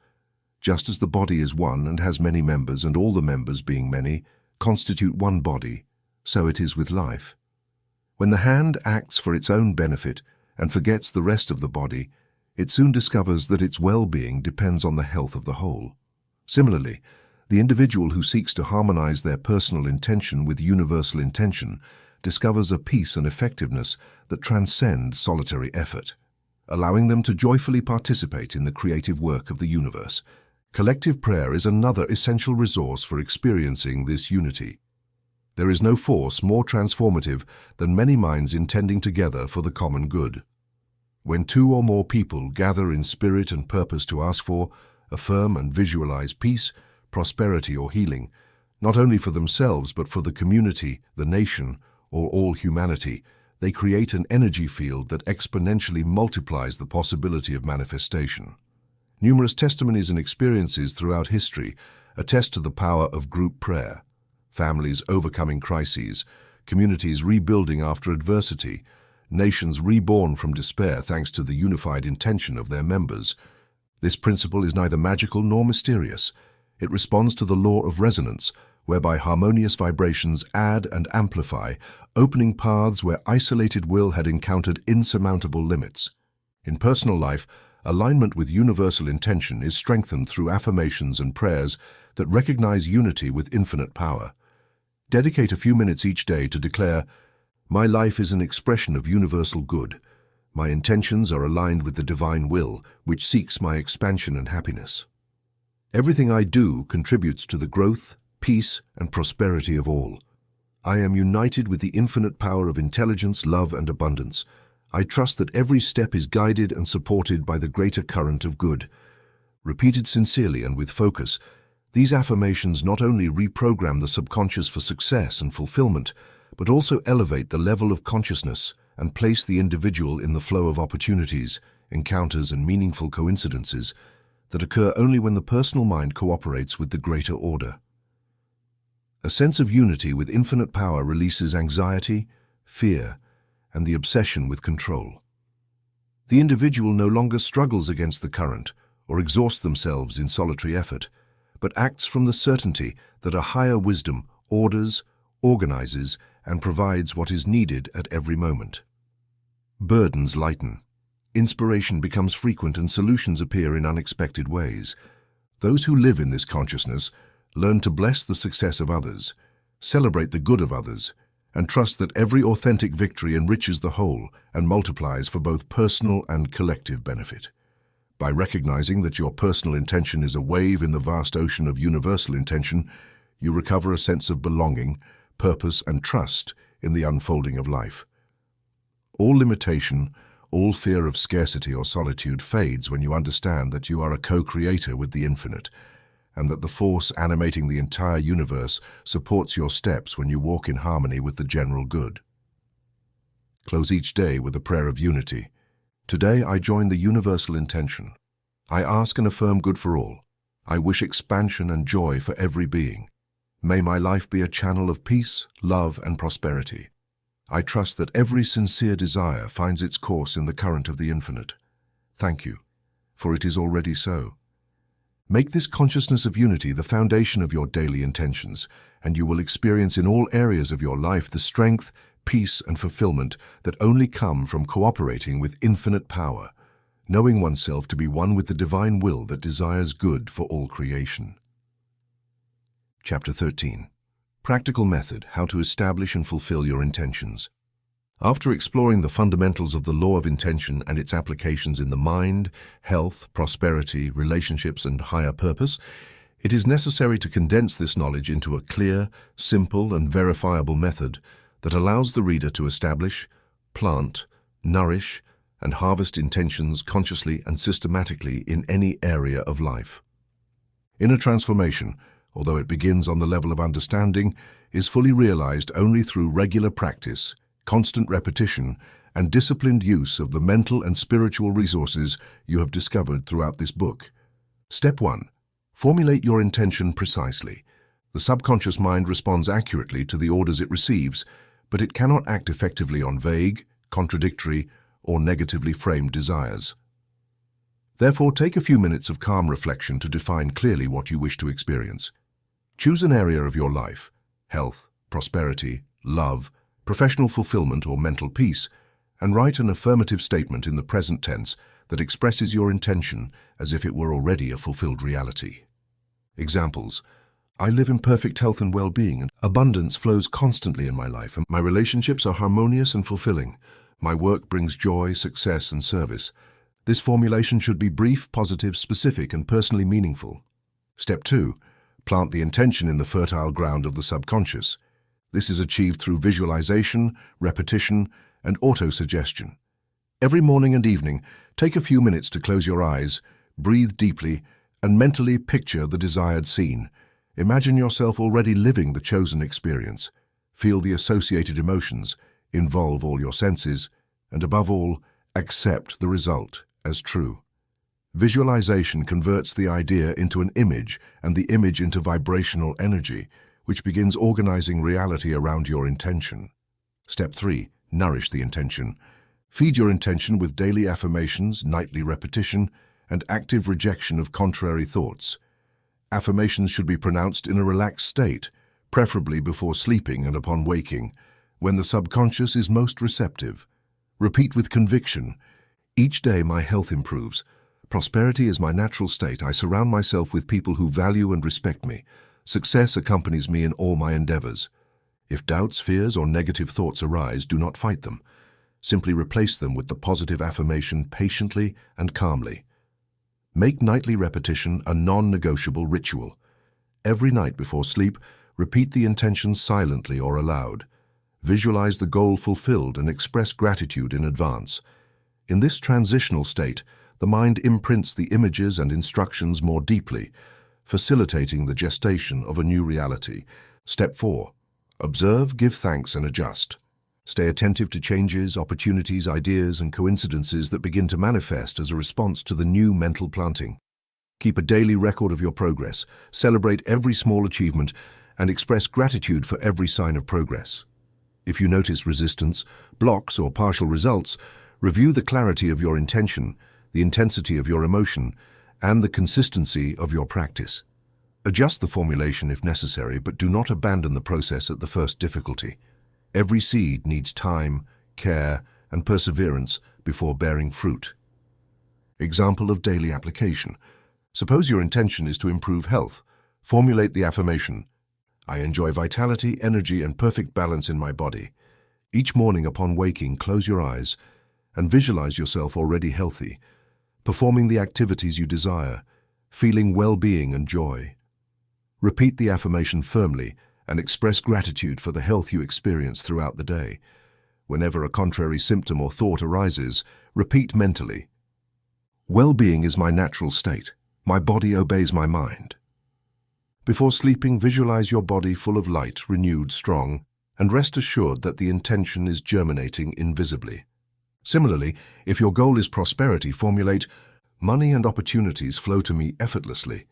S1: Just as the body is one and has many members, and all the members, being many, constitute one body, so it is with life. When the hand acts for its own benefit and forgets the rest of the body, it soon discovers that its well-being depends on the health of the whole. Similarly, the individual who seeks to harmonize their personal intention with universal intention discovers a peace and effectiveness that transcend solitary effort, allowing them to joyfully participate in the creative work of the universe. Collective prayer is another essential resource for experiencing this unity. There is no force more transformative than many minds intending together for the common good. When two or more people gather in spirit and purpose to ask for, affirm, and visualize peace, prosperity, or healing, not only for themselves but for the community, the nation, or all humanity, they create an energy field that exponentially multiplies the possibility of manifestation. Numerous testimonies and experiences throughout history attest to the power of group prayer. Families overcoming crises, communities rebuilding after adversity, nations reborn from despair thanks to the unified intention of their members. This principle is neither magical nor mysterious. It responds to the law of resonance, whereby harmonious vibrations add and amplify, opening paths where isolated will had encountered insurmountable limits. In personal life, alignment with universal intention is strengthened through affirmations and prayers that recognize unity with infinite power. Dedicate a few minutes each day to declare, "My life is an expression of universal good. My intentions are aligned with the divine will, which seeks my expansion and happiness. Everything I do contributes to the growth, peace, and prosperity of all. I am united with the infinite power of intelligence, love, and abundance. I trust that every step is guided and supported by the greater current of good." Repeated sincerely and with focus, these affirmations not only reprogram the subconscious for success and fulfillment, but also elevate the level of consciousness and place the individual in the flow of opportunities, encounters, and meaningful coincidences that occur only when the personal mind cooperates with the greater order. A sense of unity with infinite power releases anxiety, fear, and the obsession with control. The individual no longer struggles against the current or exhausts themselves in solitary effort, but acts from the certainty that a higher wisdom orders, organizes, and provides what is needed at every moment. Burdens lighten. Inspiration becomes frequent and solutions appear in unexpected ways. Those who live in this consciousness learn to bless the success of others, celebrate the good of others, and trust that every authentic victory enriches the whole and multiplies for both personal and collective benefit. By recognizing that your personal intention is a wave in the vast ocean of universal intention, you recover a sense of belonging, purpose, and trust in the unfolding of life. All limitation, all fear of scarcity or solitude fades when you understand that you are a co-creator with the infinite, and that the force animating the entire universe supports your steps when you walk in harmony with the general good. Close each day with a prayer of unity. Today I join the universal intention. I ask and affirm good for all. I wish expansion and joy for every being. May my life be a channel of peace, love, and prosperity. I trust that every sincere desire finds its course in the current of the infinite. Thank you, for it is already so. Make this consciousness of unity the foundation of your daily intentions, and you will experience in all areas of your life the strength, peace, and fulfillment that only come from cooperating with infinite power, knowing oneself to be one with the divine will that desires good for all creation. Chapter 13. Practical Method: How to Establish and Fulfill Your Intentions. After exploring the fundamentals of the law of intention and its applications in the mind, health, prosperity, relationships, and higher purpose, it is necessary to condense this knowledge into a clear, simple, and verifiable method that allows the reader to establish, plant, nourish, and harvest intentions consciously and systematically in any area of life. Inner transformation, although it begins on the level of understanding, is fully realized only through regular practice, constant repetition, and disciplined use of the mental and spiritual resources you have discovered throughout this book. Step 1. Formulate your intention precisely. The subconscious mind responds accurately to the orders it receives, but it cannot act effectively on vague, contradictory, or negatively framed desires. Therefore, take a few minutes of calm reflection to define clearly what you wish to experience. Choose an area of your life, health, prosperity, love, professional fulfillment, or mental peace, and write an affirmative statement in the present tense that expresses your intention as if it were already a fulfilled reality. Examples: I live in perfect health and well-being, and abundance flows constantly in my life, and my relationships are harmonious and fulfilling. My work brings joy, success, and service. This formulation should be brief, positive, specific, and personally meaningful. Step 2. Plant the intention in the fertile ground of the subconscious. This is achieved through visualization, repetition, and auto-suggestion. Every morning and evening, take a few minutes to close your eyes, breathe deeply, and mentally picture the desired scene. Imagine yourself already living the chosen experience. Feel the associated emotions, involve all your senses, and above all, accept the result as true. Visualization converts the idea into an image and the image into vibrational energy, which begins organizing reality around your intention. Step 3. Nourish the intention. Feed your intention with daily affirmations, nightly repetition, and active rejection of contrary thoughts. Affirmations should be pronounced in a relaxed state, preferably before sleeping and upon waking, when the subconscious is most receptive. Repeat with conviction. Each day my health improves. Prosperity is my natural state. I surround myself with people who value and respect me. Success accompanies me in all my endeavors. If doubts, fears, or negative thoughts arise, do not fight them. Simply replace them with the positive affirmation patiently and calmly. Make nightly repetition a non-negotiable ritual. Every night before sleep, repeat the intention silently or aloud. Visualize the goal fulfilled and express gratitude in advance. In this transitional state, the mind imprints the images and instructions more deeply, facilitating the gestation of a new reality. Step 4. Observe, give thanks, and adjust. Stay attentive to changes, opportunities, ideas, and coincidences that begin to manifest as a response to the new mental planting. Keep a daily record of your progress, celebrate every small achievement, and express gratitude for every sign of progress. If you notice resistance, blocks, or partial results, review the clarity of your intention, the intensity of your emotion, and the consistency of your practice. Adjust the formulation if necessary, but do not abandon the process at the first difficulty. Every seed needs time, care, and perseverance before bearing fruit. Example of daily application. Suppose your intention is to improve health. Formulate the affirmation: I enjoy vitality, energy, and perfect balance in my body. Each morning upon waking, close your eyes and visualize yourself already healthy, performing the activities you desire, feeling well-being and joy. Repeat the affirmation firmly and express gratitude for the health you experience throughout the day. Whenever a contrary symptom or thought arises, repeat mentally: well-being is my natural state. My body obeys my mind. Before sleeping, visualize your body full of light, renewed, strong, and rest assured that the intention is germinating invisibly. Similarly, if your goal is prosperity, formulate: money and opportunities flow to me effortlessly.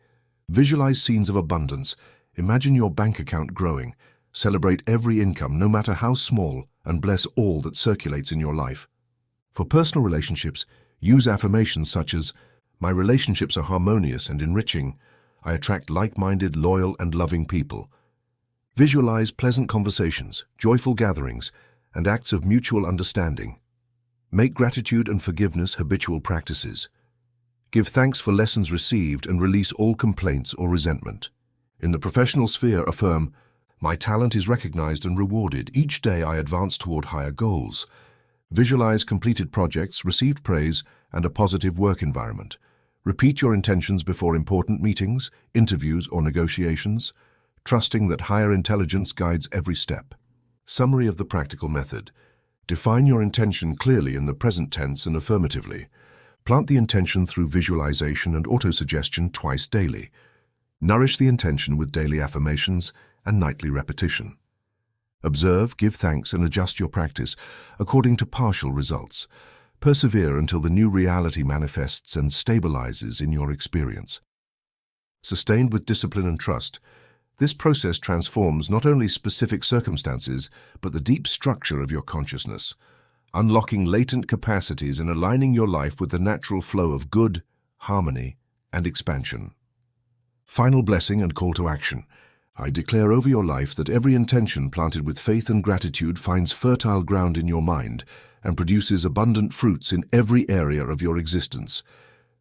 S1: Visualize scenes of abundance. Imagine your bank account growing. Celebrate every income, no matter how small, and bless all that circulates in your life. For personal relationships, use affirmations such as: my relationships are harmonious and enriching. I attract like-minded, loyal, and loving people. Visualize pleasant conversations, joyful gatherings, and acts of mutual understanding. Make gratitude and forgiveness habitual practices. Give thanks for lessons received and release all complaints or resentment. In the professional sphere, affirm: my talent is recognized and rewarded. Each day I advance toward higher goals. Visualize completed projects, received praise, and a positive work environment. Repeat your intentions before important meetings, interviews, or negotiations, trusting that higher intelligence guides every step. Summary of the practical method. Define your intention clearly in the present tense and affirmatively. Plant the intention through visualization and autosuggestion twice daily. Nourish the intention with daily affirmations and nightly repetition. Observe, give thanks, and adjust your practice according to partial results. Persevere until the new reality manifests and stabilizes in your experience. Sustained with discipline and trust, this process transforms not only specific circumstances, but the deep structure of your consciousness, unlocking latent capacities and aligning your life with the natural flow of good, harmony, and expansion. Final blessing and call to action. I declare over your life that every intention planted with faith and gratitude finds fertile ground in your mind and produces abundant fruits in every area of your existence.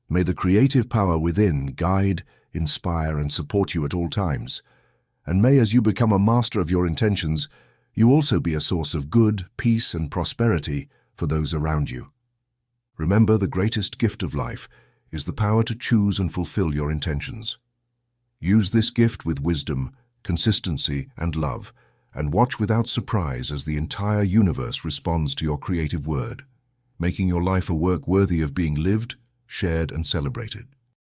S1: May the creative power within guide, inspire, and support you at all times. And may, as you become a master of your intentions, you also be a source of good, peace, and prosperity for those around you. Remember, the greatest gift of life is the power to choose and fulfill your intentions. Use this gift with wisdom, consistency, and love, and watch without surprise as the entire universe responds to your creative word, making your life a work worthy of being lived, shared, and celebrated.